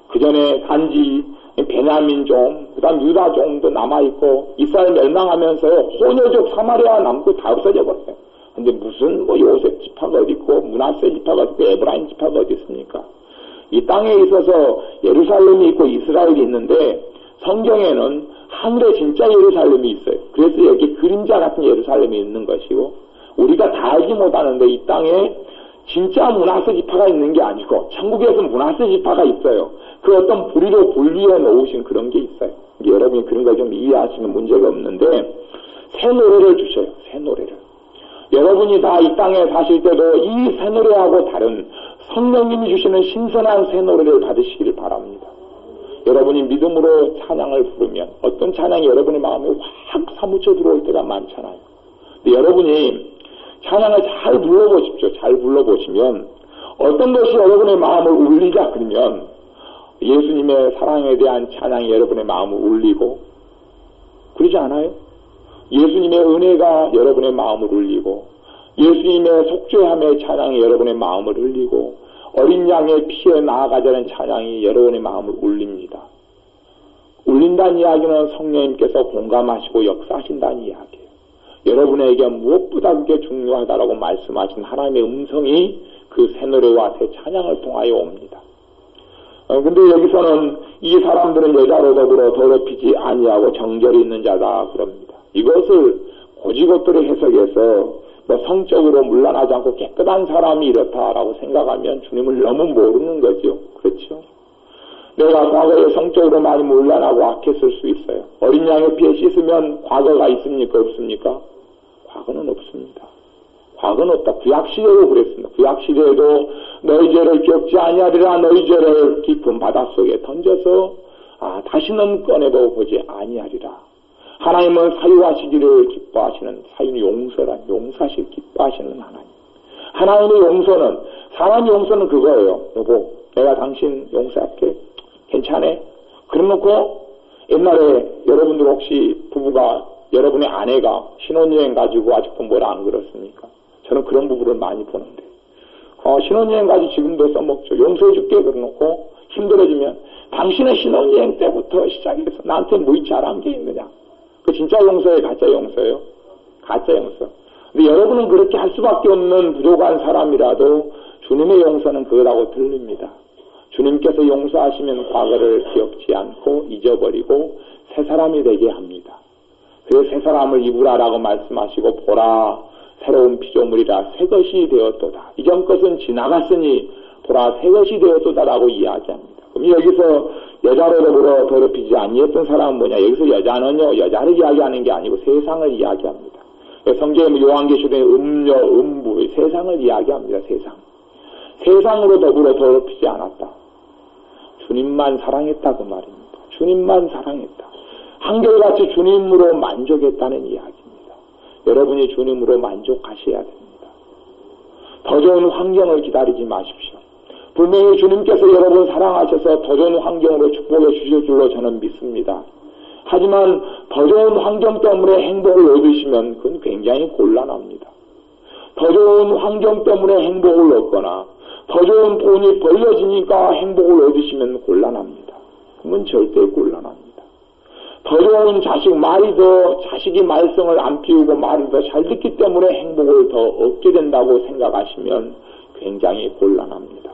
그 전에 단지 베냐민 종, 그 다음 유다 종도 남아있고, 이스라엘 멸망하면서 혼혈족 사마리아 남고 다 없어져 버렸어요. 근데 무슨 요셉 지파가 어디 있고, 므낫세 지파가 어디 있고, 에브라임 지파가 어디 있습니까? 이 땅에 있어서 예루살렘이 있고 이스라엘이 있는데, 성경에는 하늘에 진짜 예루살렘이 있어요. 그래서 여기 그림자 같은 예루살렘이 있는 것이고, 우리가 다 알지 못하는데 이 땅에 진짜 므낫세 지파가 있는 게 아니고 천국에서 므낫세 지파가 있어요. 그 어떤 부리로 분리해 놓으신 그런 게 있어요. 여러분이 그런 거 좀 이해하시면 문제가 없는데 새 노래를 주셔요. 새 노래를. 여러분이 다 이 땅에 사실 때도 이 새 노래하고 다른 성령님이 주시는 신선한 새 노래를 받으시기를 바랍니다. 여러분이 믿음으로 찬양을 부르면 어떤 찬양이 여러분의 마음에 확 사무쳐 들어올 때가 많잖아요. 근데 여러분이 찬양을 잘 불러보십시오. 잘 불러보시면 어떤 것이 여러분의 마음을 울리자 그러면 예수님의 사랑에 대한 찬양이 여러분의 마음을 울리고 그러지 않아요? 예수님의 은혜가 여러분의 마음을 울리고 예수님의 속죄함의 찬양이 여러분의 마음을 울리고 어린 양의 피에 나아가자는 찬양이 여러분의 마음을 울립니다. 울린다는 이야기는 성령님께서 공감하시고 역사하신다는 이야기예요. 여러분에게 무엇보다 그게 중요하다라고 말씀하신 하나님의 음성이 그 새 노래와 새 찬양을 통하여 옵니다. 근데 여기서는 이 사람들은 여자로 더불어 더럽히지 아니하고 정결이 있는 자다 그럽니다. 이것을 고지것대로 해석해서 성적으로 문란하지 않고 깨끗한 사람이 이렇다라고 생각하면 주님을 너무 모르는 거죠. 그렇죠? 내가 과거에 성적으로 많이 문란하고 악했을 수 있어요. 어린 양의 피에 씻으면 과거가 있습니까? 없습니까? 과거는 없습니다. 과거는 없다. 구약시대도 그랬습니다. 구약시대에도 너희 죄를 기억지 아니하리라 너희 죄를 깊은 바닷속에 던져서 다시는 꺼내보고 보지 아니하리라. 하나님은 사유하시기를 기뻐하시는 사유는 용서란 용서하시길 기뻐하시는 하나님. 하나님의 용서는 사람 용서는 그거예요. 여보 내가 당신 용서할게. 괜찮아? 그래놓고 옛날에 여러분들 혹시 부부가 여러분의 아내가 신혼여행 가지고 아직도 뭐라 안 그렇습니까? 저는 그런 부부를 많이 보는데 신혼여행 가지고 지금도 써먹죠. 용서해줄게 그래놓고 힘들어지면 당신의 신혼여행 때부터 시작해서 나한테 뭐 잘한 게 있느냐? 그 진짜 용서예요? 가짜 용서예요? 가짜 용서. 근데 여러분은 그렇게 할 수밖에 없는 부족한 사람이라도 주님의 용서는 그거라고 들립니다. 주님께서 용서하시면 과거를 기억지 않고 잊어버리고 새 사람이 되게 합니다. 그래서 새 사람을 입으라라고 말씀하시고 보라 새로운 피조물이라 새 것이 되었도다. 이전 것은 지나갔으니 보라 새 것이 되었도다라고 이야기합니다. 그럼 여기서 여자로 더불어 더럽히지 아니했던 사람은 뭐냐? 여기서 여자는요 여자를 이야기하는 게 아니고 세상을 이야기합니다. 성경의 요한계시록의 음녀, 음부 세상을 이야기합니다. 세상으로 더불어 더럽히지 않았다. 주님만 사랑했다 그 말입니다. 주님만 사랑했다. 한결같이 주님으로 만족했다는 이야기입니다. 여러분이 주님으로 만족하셔야 됩니다. 더 좋은 환경을 기다리지 마십시오. 분명히 주님께서 여러분 사랑하셔서 더 좋은 환경으로 축복해 주실 줄로 저는 믿습니다. 하지만 더 좋은 환경 때문에 행복을 얻으시면 그건 굉장히 곤란합니다. 더 좋은 환경 때문에 행복을 얻거나 더 좋은 돈이 벌려지니까 행복을 얻으시면 곤란합니다. 그러면 절대 곤란합니다. 더 좋은 자식이 말썽을 안 피우고 말을 더 잘 듣기 때문에 행복을 더 얻게 된다고 생각하시면 굉장히 곤란합니다.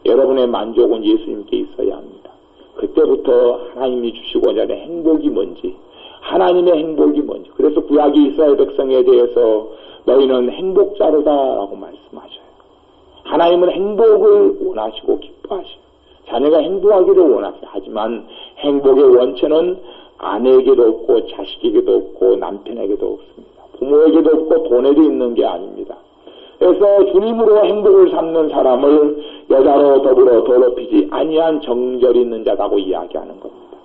여러분의 만족은 예수님께 있어야 합니다. 그때부터 하나님이 주시고자 하는 행복이 뭔지, 하나님의 행복이 뭔지. 그래서 구약이 이스라엘 백성에 대해서 너희는 행복자로다라고 말씀하셔요. 하나님은 행복을 원하시고 기뻐하셔요. 자녀가 행복하기를 원하세요. 하지만 행복의 원천은 아내에게도 없고 자식에게도 없고 남편에게도 없습니다. 부모에게도 없고 돈에도 있는 게 아닙니다. 그래서 주님으로 행복을 삼는 사람을 여자로 더불어 더럽히지 아니한 정절이 있는 자라고 이야기하는 겁니다.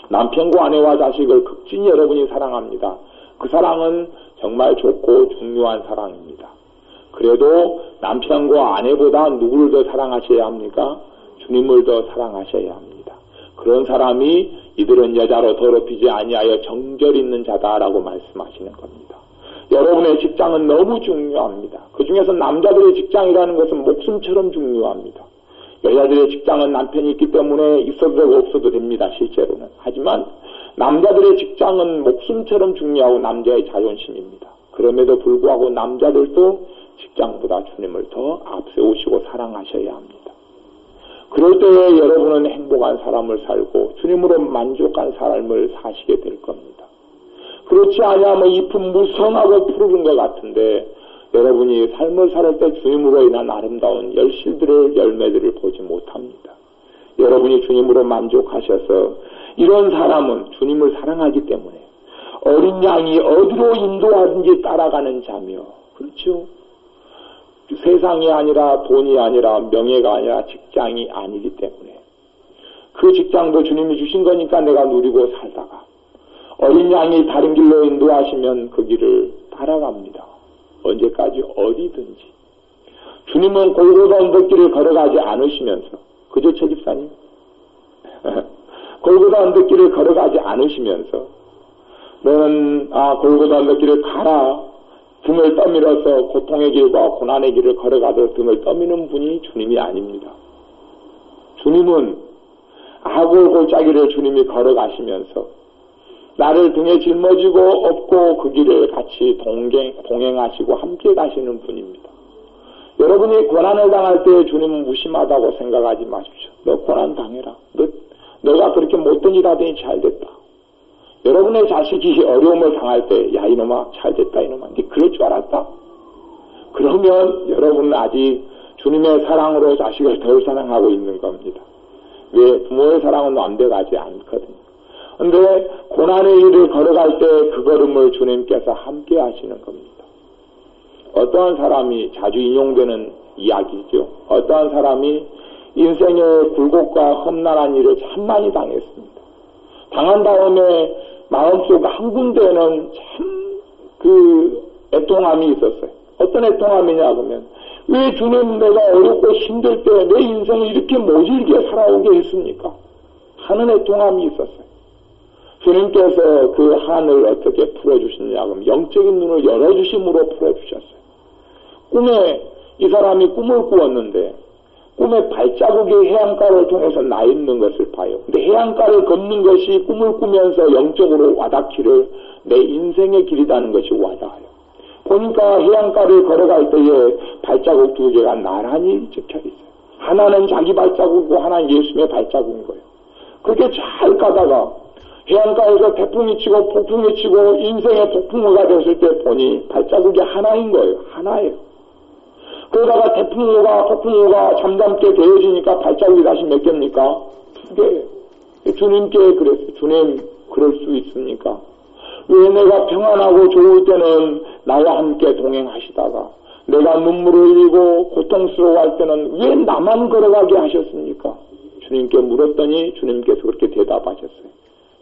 남편과 아내와 자식을 극진히 여러분이 사랑합니다. 그 사랑은 정말 좋고 중요한 사랑입니다. 그래도 남편과 아내보다 누구를 더 사랑하셔야 합니까? 주님을 더 사랑하셔야 합니다. 그런 사람이 이들은 여자로 더럽히지 아니하여 정절 있는 자다라고 말씀하시는 겁니다. 여러분의 직장은 너무 중요합니다. 그 중에서 남자들의 직장이라는 것은 목숨처럼 중요합니다. 여자들의 직장은 남편이 있기 때문에 있어도 되고 없어도 됩니다. 실제로는. 하지만 남자들의 직장은 목숨처럼 중요하고 남자의 자존심입니다. 그럼에도 불구하고 남자들도 직장보다 주님을 더 앞세우시고 사랑하셔야 합니다. 그럴 때에 여러분은 행복한 삶을 살고 주님으로 만족한 삶을 사시게 될 겁니다. 그렇지 않으면 잎은 무성하고 푸르른 것 같은데 여러분이 삶을 살 때 주님으로 인한 아름다운 열매들을 보지 못합니다. 여러분이 주님으로 만족하셔서 이런 사람은 주님을 사랑하기 때문에 어린 양이 어디로 인도하든지 따라가는 자며, 그렇죠? 세상이 아니라 돈이 아니라 명예가 아니라 직장이 아니기 때문에 그 직장도 주님이 주신 거니까 내가 누리고 살다가 어린 양이 다른 길로 인도하시면 그 길을 따라갑니다. 언제까지 어디든지. 주님은 골고다 언덕길을 걸어가지 않으시면서, 그죠, 최 집사님? 골고다 언덕길을 걸어가지 않으시면서 너는 골고다 언덕길을 가라, 등을 떠밀어서 고통의 길과 고난의 길을 걸어가도록 등을 떠미는 분이 주님이 아닙니다. 주님은 아골 골짜기를 주님이 걸어가시면서 나를 등에 짊어지고 업고 그 길을 같이 동행하시고 함께 가시는 분입니다. 여러분이 고난을 당할 때 주님은 무심하다고 생각하지 마십시오. 너 고난 당해라. 너가 그렇게 못된 일 하더니 잘됐다. 여러분의 자식이 어려움을 당할 때, 야, 이놈아, 잘됐다, 이놈아. 네 그럴 줄 알았다? 그러면 여러분은 아직 주님의 사랑으로 자식을 덜 사랑하고 있는 겁니다. 왜? 부모의 사랑은 완벽하지 않거든요. 그런데 고난의 길을 걸어갈 때 그 걸음을 주님께서 함께 하시는 겁니다. 어떠한 사람이 자주 인용되는 이야기죠. 어떠한 사람이 인생의 굴곡과 험난한 일을 참 많이 당했습니다. 당한 다음에 마음속 한 군데에는 참 애통함이 있었어요. 어떤 애통함이냐 그러면, 왜 주님 내가 어렵고 힘들 때 내 인생을 이렇게 모질게 살아오게 했습니까? 하는 애통함이 있었어요. 주님께서 그 한을 어떻게 풀어주시느냐 그러면 영적인 눈을 열어주심으로 풀어주셨어요. 꿈에 이 사람이 꿈을 꾸었는데 꿈의 발자국이 해안가를 통해서 나 있는 것을 봐요. 근데 해안가를 걷는 것이 꿈을 꾸면서 영적으로 와닿기를 내 인생의 길이라는 것이 와닿아요. 보니까 해안가를 걸어갈 때에 발자국 두 개가 나란히 적혀 있어요. 하나는 자기 발자국이고 하나는 예수님의 발자국인 거예요. 그렇게 잘 가다가 해안가에서 태풍이 치고 폭풍이 치고 인생의 폭풍우가 됐을 때 보니 발자국이 하나인 거예요. 하나예요. 그러다가 태풍우가 폭풍우가 잠잠게 되어지니까 발자국이 다시 몇 개입니까? 두 개. 주님께 그랬어요. 주님, 그럴 수 있습니까? 왜 내가 평안하고 좋을 때는 나와 함께 동행하시다가 내가 눈물을 흘리고 고통스러워할 때는 왜 나만 걸어가게 하셨습니까? 주님께 물었더니 주님께서 그렇게 대답하셨어요.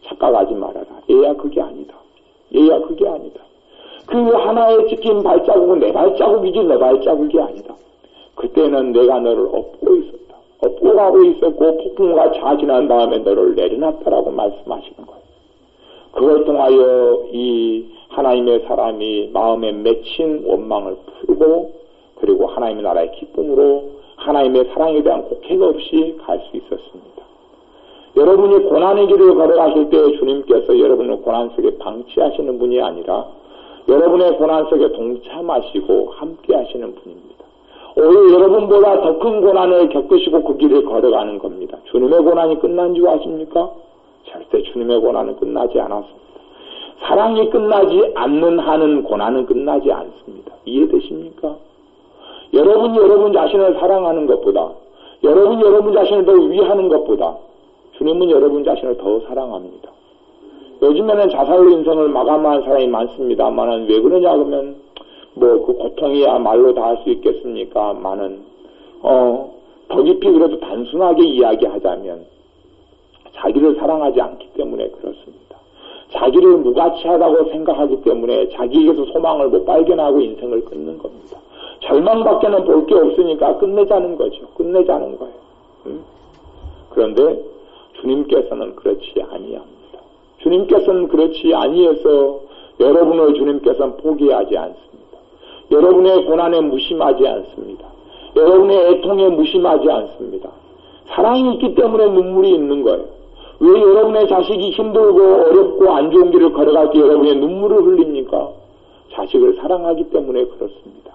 착각하지 말아라. 얘야 그게 아니다. 얘야 그게 아니다. 그 하나에 찍힌 발자국은 내 발자국이지 내 발자국이 아니다. 그때는 내가 너를 업고 있었다. 업고 가고 있었고 폭풍우가 다 지난 다음에 너를 내려놨다라고 말씀하시는 거예요. 그걸 통하여 이 하나님의 사람이 마음에 맺힌 원망을 풀고 그리고 하나님의 나라의 기쁨으로 하나님의 사랑에 대한 곡해 없이 갈 수 있었습니다. 여러분이 고난의 길을 걸어가실 때 주님께서 여러분을 고난 속에 방치하시는 분이 아니라 여러분의 고난 속에 동참하시고 함께 하시는 분입니다. 오히려 여러분보다 더 큰 고난을 겪으시고 그 길을 걸어가는 겁니다. 주님의 고난이 끝난 줄 아십니까? 절대 주님의 고난은 끝나지 않았습니다. 사랑이 끝나지 않는 한은 고난은 끝나지 않습니다. 이해되십니까? 여러분이 여러분 자신을 사랑하는 것보다 여러분이 여러분 자신을 더 위하는 것보다 주님은 여러분 자신을 더 사랑합니다. 요즘에는 자살로 인생을 마감한 사람이 많습니다만은 왜 그러냐 그러면 그 고통이야 말로 다 할 수 있겠습니까?만은 더 깊이 그래도 단순하게 이야기하자면 자기를 사랑하지 않기 때문에 그렇습니다. 자기를 무가치하다고 생각하기 때문에 자기에게서 소망을 못 발견하고 인생을 끊는 겁니다. 절망밖에는 볼 게 없으니까 끝내자는 거죠. 끝내자는 거예요. 그런데 주님께서는 그렇지 아니합니다. 주님께서는 그렇지 아니해서 여러분을 주님께서는 포기하지 않습니다. 여러분의 고난에 무심하지 않습니다. 여러분의 애통에 무심하지 않습니다. 사랑이 있기 때문에 눈물이 있는 거예요. 왜 여러분의 자식이 힘들고 어렵고 안 좋은 길을 걸어갈 때 여러분의 눈물을 흘립니까? 자식을 사랑하기 때문에 그렇습니다.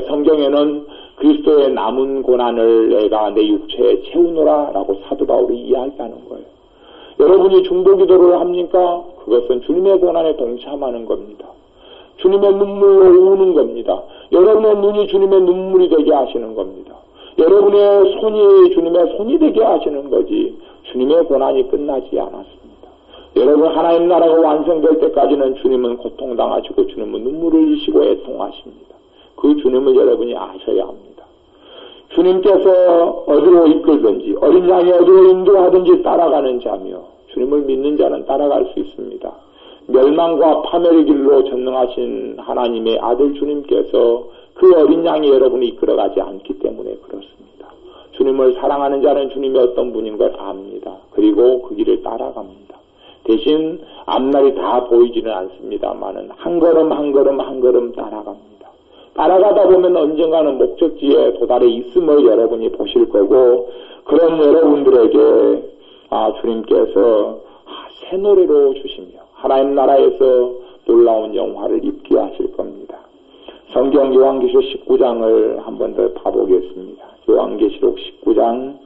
성경에는 그리스도의 남은 고난을 내가 내 육체에 채우노라 라고 사도 바울이 이야기하는 거예요. 여러분이 중보기도를 합니까? 그것은 주님의 고난에 동참하는 겁니다. 주님의 눈물로 우는 겁니다. 여러분의 눈이 주님의 눈물이 되게 하시는 겁니다. 여러분의 손이 주님의 손이 되게 하시는 거지 주님의 고난이 끝나지 않았습니다. 여러분 하나님 나라가 완성될 때까지는 주님은 고통당하시고 주님은 눈물을 흘리시고 애통하십니다. 그 주님을 여러분이 아셔야 합니다. 주님께서 어디로 이끌든지 어린 양이 어디로 인도하든지 따라가는 자며 주님을 믿는 자는 따라갈 수 있습니다. 멸망과 파멸의 길로 전능하신 하나님의 아들 주님께서 그 어린 양이 여러분을 이끌어가지 않기 때문에 그렇습니다. 주님을 사랑하는 자는 주님이 어떤 분인 걸 압니다. 그리고 그 길을 따라갑니다. 대신 앞날이 다 보이지는 않습니다만은 한 걸음 한 걸음 한 걸음 따라갑니다. 따라가다 보면 언젠가는 목적지에 도달해 있음을 여러분이 보실 거고 그런 여러분들에게 주님께서 새 노래로 주시며 하나님 나라에서 놀라운 영화를 입게 하실 겁니다. 성경 요한계시록 19장을 한 번 더 봐보겠습니다. 요한계시록 19장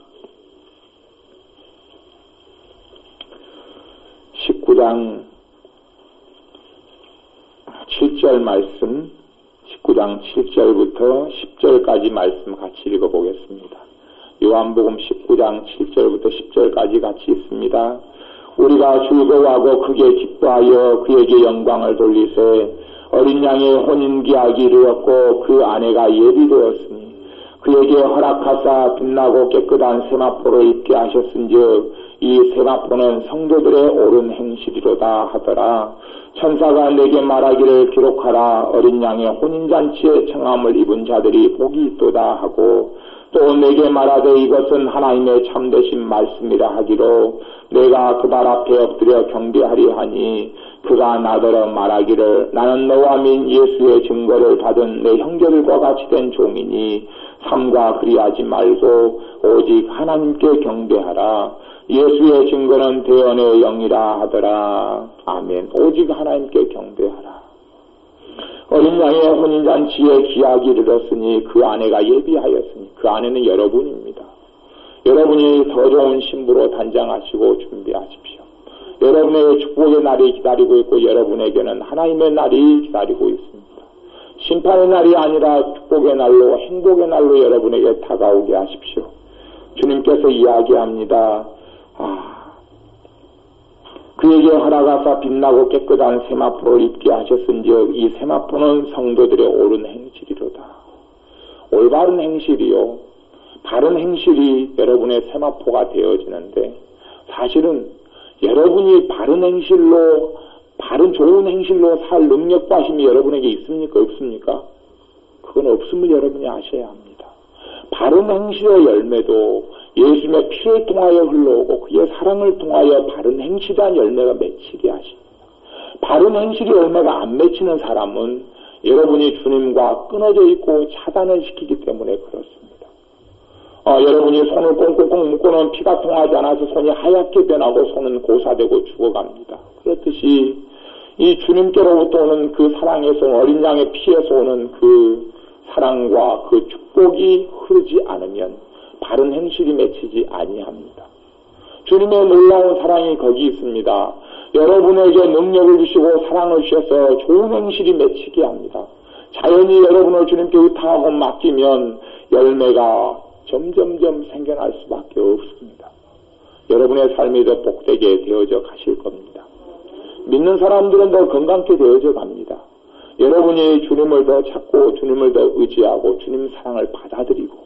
7절 말씀 19장 7절부터 10절까지 말씀 같이 읽어보겠습니다. 요한복음 19장 7절부터 10절까지 같이 있습니다. 우리가 즐거워하고 크게 기뻐하여 그에게 영광을 돌리세 어린 양의 혼인기약이 이르렀고 그 아내가 예비되었으니 그에게 허락하사 빛나고 깨끗한 세마포를 입게 하셨은즉 이 세마포는 성도들의 옳은 행실이로다 하더라. 천사가 내게 말하기를 기록하라. 어린 양의 혼인잔치에 청함을 입은 자들이 복이 있도다 하고 또 내게 말하되 이것은 하나님의 참되신 말씀이라 하기로 내가 그 발 앞에 엎드려 경배하리 하니 그가 나더러 말하기를 나는 너와 민 예수의 증거를 받은 내 형제들과 같이 된 종이니 삼가 그리하지 말고 오직 하나님께 경배하라. 예수의 증거는 대언의 영이라 하더라. 아멘. 오직 하나님께 경배하라. 어린 양의 혼인잔치에 기약이 이르렀으니 그 아내가 예비하였으니 그 아내는 여러분입니다. 여러분이 더 좋은 신부로 단장하시고 준비하십시오. 여러분의 축복의 날이 기다리고 있고 여러분에게는 하나님의 날이 기다리고 있습니다. 심판의 날이 아니라 축복의 날로 행복의 날로 여러분에게 다가오게 하십시오. 주님께서 이야기합니다. 그에게 허락하사 빛나고 깨끗한 세마포를 입게 하셨은즉 이 세마포는 성도들의 옳은 행실이로다. 올바른 행실이요. 바른 행실이 여러분의 세마포가 되어지는데 사실은 여러분이 바른 행실로 바른 좋은 행실로 살 능력과 힘이 여러분에게 있습니까? 없습니까? 그건 없음을 여러분이 아셔야 합니다. 바른 행실의 열매도 예수님의 피를 통하여 흘러오고 그의 사랑을 통하여 바른 행실한 열매가 맺히게 하십니다. 바른 행실의 열매가 안 맺히는 사람은 여러분이 주님과 끊어져 있고 차단을 시키기 때문에 그렇습니다. 여러분이 손을 꽁꽁꽁 묶고는 피가 통하지 않아서 손이 하얗게 변하고 손은 고사되고 죽어갑니다. 그렇듯이 이 주님께로부터 오는 그 사랑에서 어린 양의 피에서 오는 그 사랑과 그 축복이 흐르지 않으면 바른 행실이 맺히지 아니합니다. 주님의 놀라운 사랑이 거기 있습니다. 여러분에게 능력을 주시고 사랑을 주셔서 좋은 행실이 맺히게 합니다. 자연히 여러분을 주님께 의탁하고 맡기면 열매가 점점점 생겨날 수밖에 없습니다. 여러분의 삶이 더 복되게 되어져 가실 겁니다. 믿는 사람들은 더 건강케 되어져 갑니다. 여러분이 주님을 더 찾고 주님을 더 의지하고 주님 사랑을 받아들이고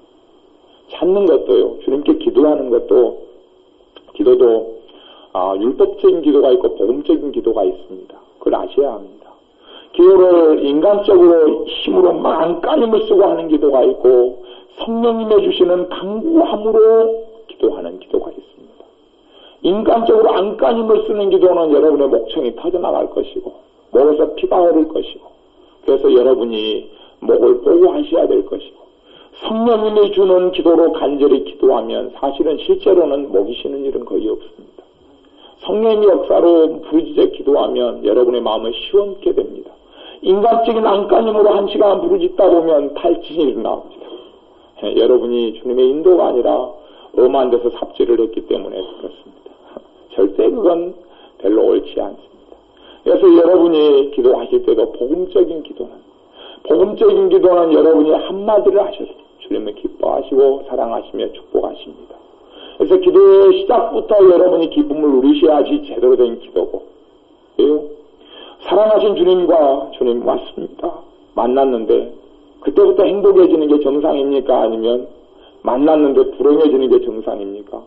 찾는 것도요. 주님께 기도하는 것도 기도도 율법적인 기도가 있고 복음적인 기도가 있습니다. 그걸 아셔야 합니다. 기도를 인간적으로 힘으로 안간힘을 쓰고 하는 기도가 있고 성령님의 주시는 강구함으로 기도하는 기도가 있습니다. 인간적으로 안간힘을 쓰는 기도는 여러분의 목청이 터져나갈 것이고 목에서 피가 흐를 것이고 그래서 여러분이 목을 보고 하셔야 될 것이고 성령님이 주는 기도로 간절히 기도하면 사실은 실제로는 먹이시는 일은 거의 없습니다. 성령의 역사로 부르짖어 기도하면 여러분의 마음은 시원케 됩니다. 인간적인 안간힘으로 1시간 부르짖다 보면 탈진이 일어납니다. 여러분이 주님의 인도가 아니라 엄한 데서 삽질을 했기 때문에 그렇습니다. 절대 그건 별로 옳지 않습니다. 그래서 여러분이 기도하실 때도 복음적인 기도는 여러분이 한마디를 하셔도 주님을 기뻐하시고 사랑하시며 축복하십니다. 그래서 기도의 시작부터 여러분이 기쁨을 누리셔야지 제대로 된 기도고, 사랑하신 주님과 주님 맞습니다. 만났는데 그때부터 행복해지는 게 정상입니까? 아니면 만났는데 불행해지는 게 정상입니까?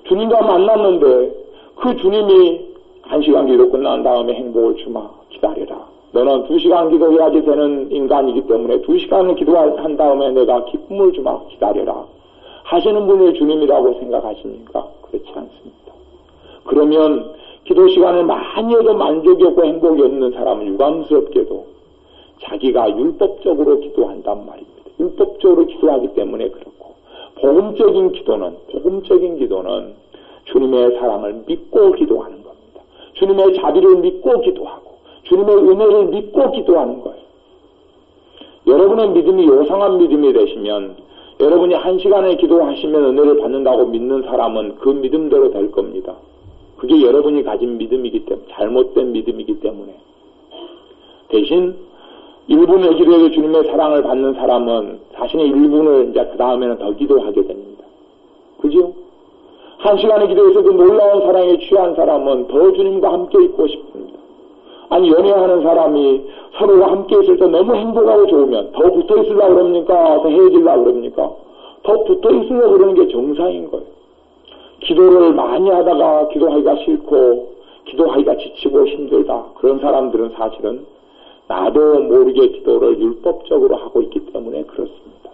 주님과 만났는데 그 주님이 1시간 기도 끝난 다음에 행복을 주마 기다려라. 너는 2시간 기도해야지 되는 인간이기 때문에 2시간을 기도한 다음에 내가 기쁨을 주마 기다려라 하시는 분이 주님이라고 생각하십니까? 그렇지 않습니다. 그러면 기도 시간을 많이 해도 만족이 없고 행복이 없는 사람은 유감스럽게도 자기가 율법적으로 기도한단 말입니다. 율법적으로 기도하기 때문에 그렇고, 복음적인 기도는 주님의 사랑을 믿고 기도하는 겁니다. 주님의 자비를 믿고 기도하고 주님의 은혜를 믿고 기도하는 거예요. 여러분의 믿음이 요상한 믿음이 되시면, 여러분이 1시간에 기도하시면 은혜를 받는다고 믿는 사람은 그 믿음대로 될 겁니다. 그게 여러분이 가진 믿음이기 때문에, 잘못된 믿음이기 때문에. 대신 1분의 기도에도 주님의 사랑을 받는 사람은 자신의 1분을 이제 그 다음에는 더 기도하게 됩니다. 그죠? 1시간의 기도에서도 놀라운 사랑에 취한 사람은 더 주님과 함께 있고 싶습니다. 아니, 연애하는 사람이 서로가 함께 있을 때 너무 행복하고 좋으면 더 붙어 있으려고 그럽니까? 더 헤어지려고 그럽니까? 더 붙어 있으려고 그러는 게 정상인 거예요. 기도를 많이 하다가 기도하기가 싫고 기도하기가 지치고 힘들다. 그런 사람들은 사실은 나도 모르게 기도를 율법적으로 하고 있기 때문에 그렇습니다.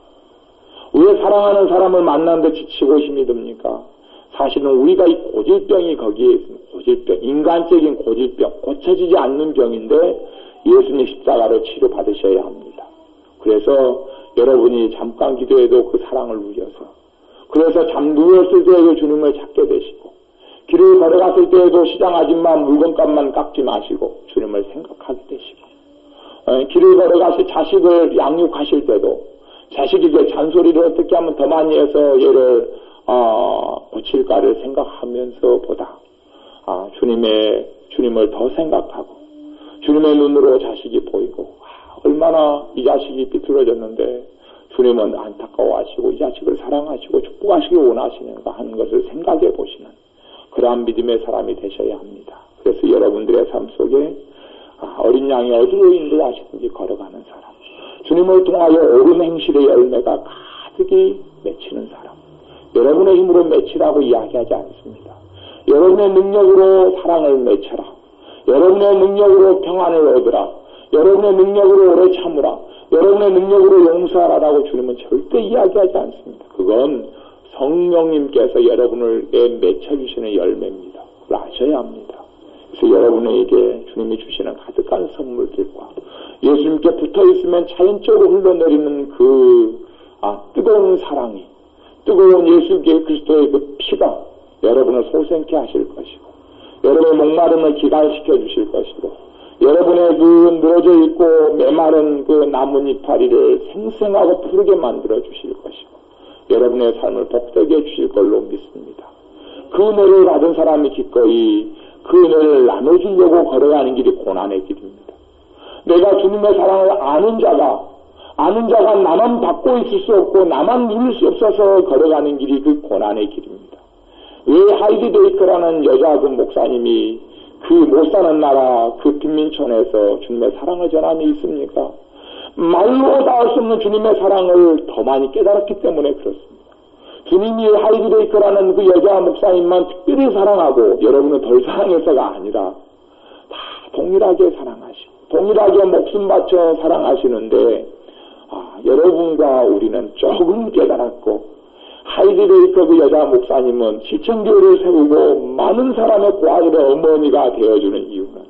왜 사랑하는 사람을 만나는데 지치고 힘이 듭니까? 사실은 우리가 이 고질병이 거기에 있습니다. 고질병, 인간적인 고질병, 고쳐지지 않는 병인데 예수님 십자가로 치료받으셔야 합니다. 그래서 여러분이 잠깐 기도해도 그 사랑을 누려서, 그래서 누웠을 때에도 주님을 찾게 되시고, 길을 걸어갔을 때에도 시장 아줌마 물건값만 깎지 마시고 주님을 생각하게 되시고, 길을 걸어가실 자식을 양육하실 때도 자식에게 잔소리를 어떻게 하면 더 많이 해서 얘를 고칠까를 생각하면서 보다 주님을 더 생각하고 주님의 눈으로 자식이 보이고, 얼마나 이 자식이 비틀어졌는데 주님은 안타까워하시고 이 자식을 사랑하시고 축복하시기 원하시는가 하는 것을 생각해 보시는 그러한 믿음의 사람이 되셔야 합니다. 그래서 여러분들의 삶 속에 어린 양이 어디로 인도하시든지 걸어가는 사람, 주님을 통하여 옳은 행실의 열매가 가득히 맺히는 사람, 여러분의 힘으로 맺히라고 이야기하지 않습니다. 여러분의 능력으로 사랑을 맺혀라. 여러분의 능력으로 평안을 얻으라. 여러분의 능력으로 오래 참으라. 여러분의 능력으로 용서하라라고 주님은 절대 이야기하지 않습니다. 그건 성령님께서 여러분에게 맺혀주시는 열매입니다. 그걸 아셔야 합니다. 그래서 여러분에게 주님이 주시는 가득한 선물들과 예수님께 붙어있으면 자연적으로 흘러내리는 그 뜨거운 사랑이, 뜨거운 예수 그리스도의 그 피가 여러분을 소생케 하실 것이고, 여러분의 목마름을 기갈시켜 주실 것이고, 여러분의 그 늘어져 있고 메마른 그 나뭇 이파리를 생생하고 푸르게 만들어 주실 것이고, 여러분의 삶을 복되게 해 주실 걸로 믿습니다. 그 은혜를 받은 사람이 기꺼이 그 은혜를 나눠주려고 걸어가는 길이 고난의 길입니다. 내가 주님의 사랑을 아는 자가 나만 받고 있을 수 없고 나만 누릴 수 없어서 걸어가는 길이 그 고난의 길입니다. 왜 하이디 베이커라는 여자 그 목사님이 그 못 사는 나라 그 빈민촌에서 주님의 사랑을 전함이 있습니까? 말로 닿을 수 없는 주님의 사랑을 더 많이 깨달았기 때문에 그렇습니다. 주님이 하이디 베이커라는 그 여자 목사님만 특별히 사랑하고 여러분은 덜 사랑해서가 아니라 다 동일하게 사랑하시고 동일하게 목숨 바쳐 사랑하시는데, 여러분과 우리는 조금 깨달았고, 하이디 베이커 그 여자 목사님은 시청교회를 세우고 많은 사람의 고아들의 어머니가 되어주는 이유는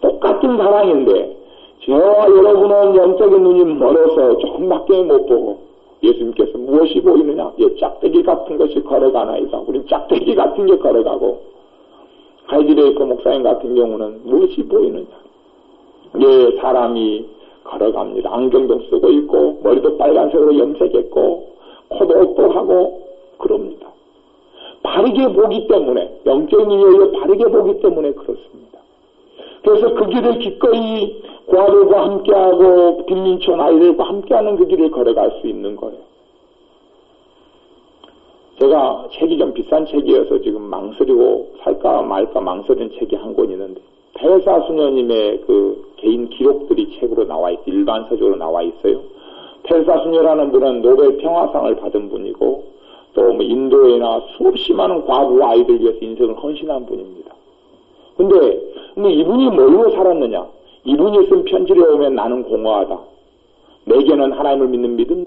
똑같은 사랑인데, 저와 여러분은 영적인 눈이 멀어서 조금밖에 못 보고 예수님께서 무엇이 보이느냐? 예, 짝대기 같은 것이 걸어가나이다. 우린 짝대기 같은 게 걸어가고, 하이디레이커 목사님 같은 경우는 무엇이 보이느냐? 예, 사람이 걸어갑니다. 안경도 쓰고 있고, 머리도 빨간색으로 염색했고, 코도 옷도하고, 그럽니다. 바르게 보기 때문에, 영적인 이유로 바르게 보기 때문에 그렇습니다. 그래서 그 길을 기꺼이 고아들과 함께하고, 빈민촌 아이들과 함께하는 그 길을 걸어갈 수 있는 거예요. 제가 책이 좀 비싼 책이어서 지금 망설이고 살까 말까 망설이는 책이 한 권 있는데, 텔사수녀님의 그 개인 기록들이 책으로 나와 있어요. 일반서적으로 나와 있어요. 텔사수녀라는 분은 노벨 평화상을 받은 분이고, 또 뭐 인도에나 수없이 많은 과부 아이들 위해서 인생을 헌신한 분입니다. 근데 이분이 뭘로 살았느냐? 이분이 쓴 편지를 오면 나는 공허하다. 내게는 하나님을 믿는 믿음,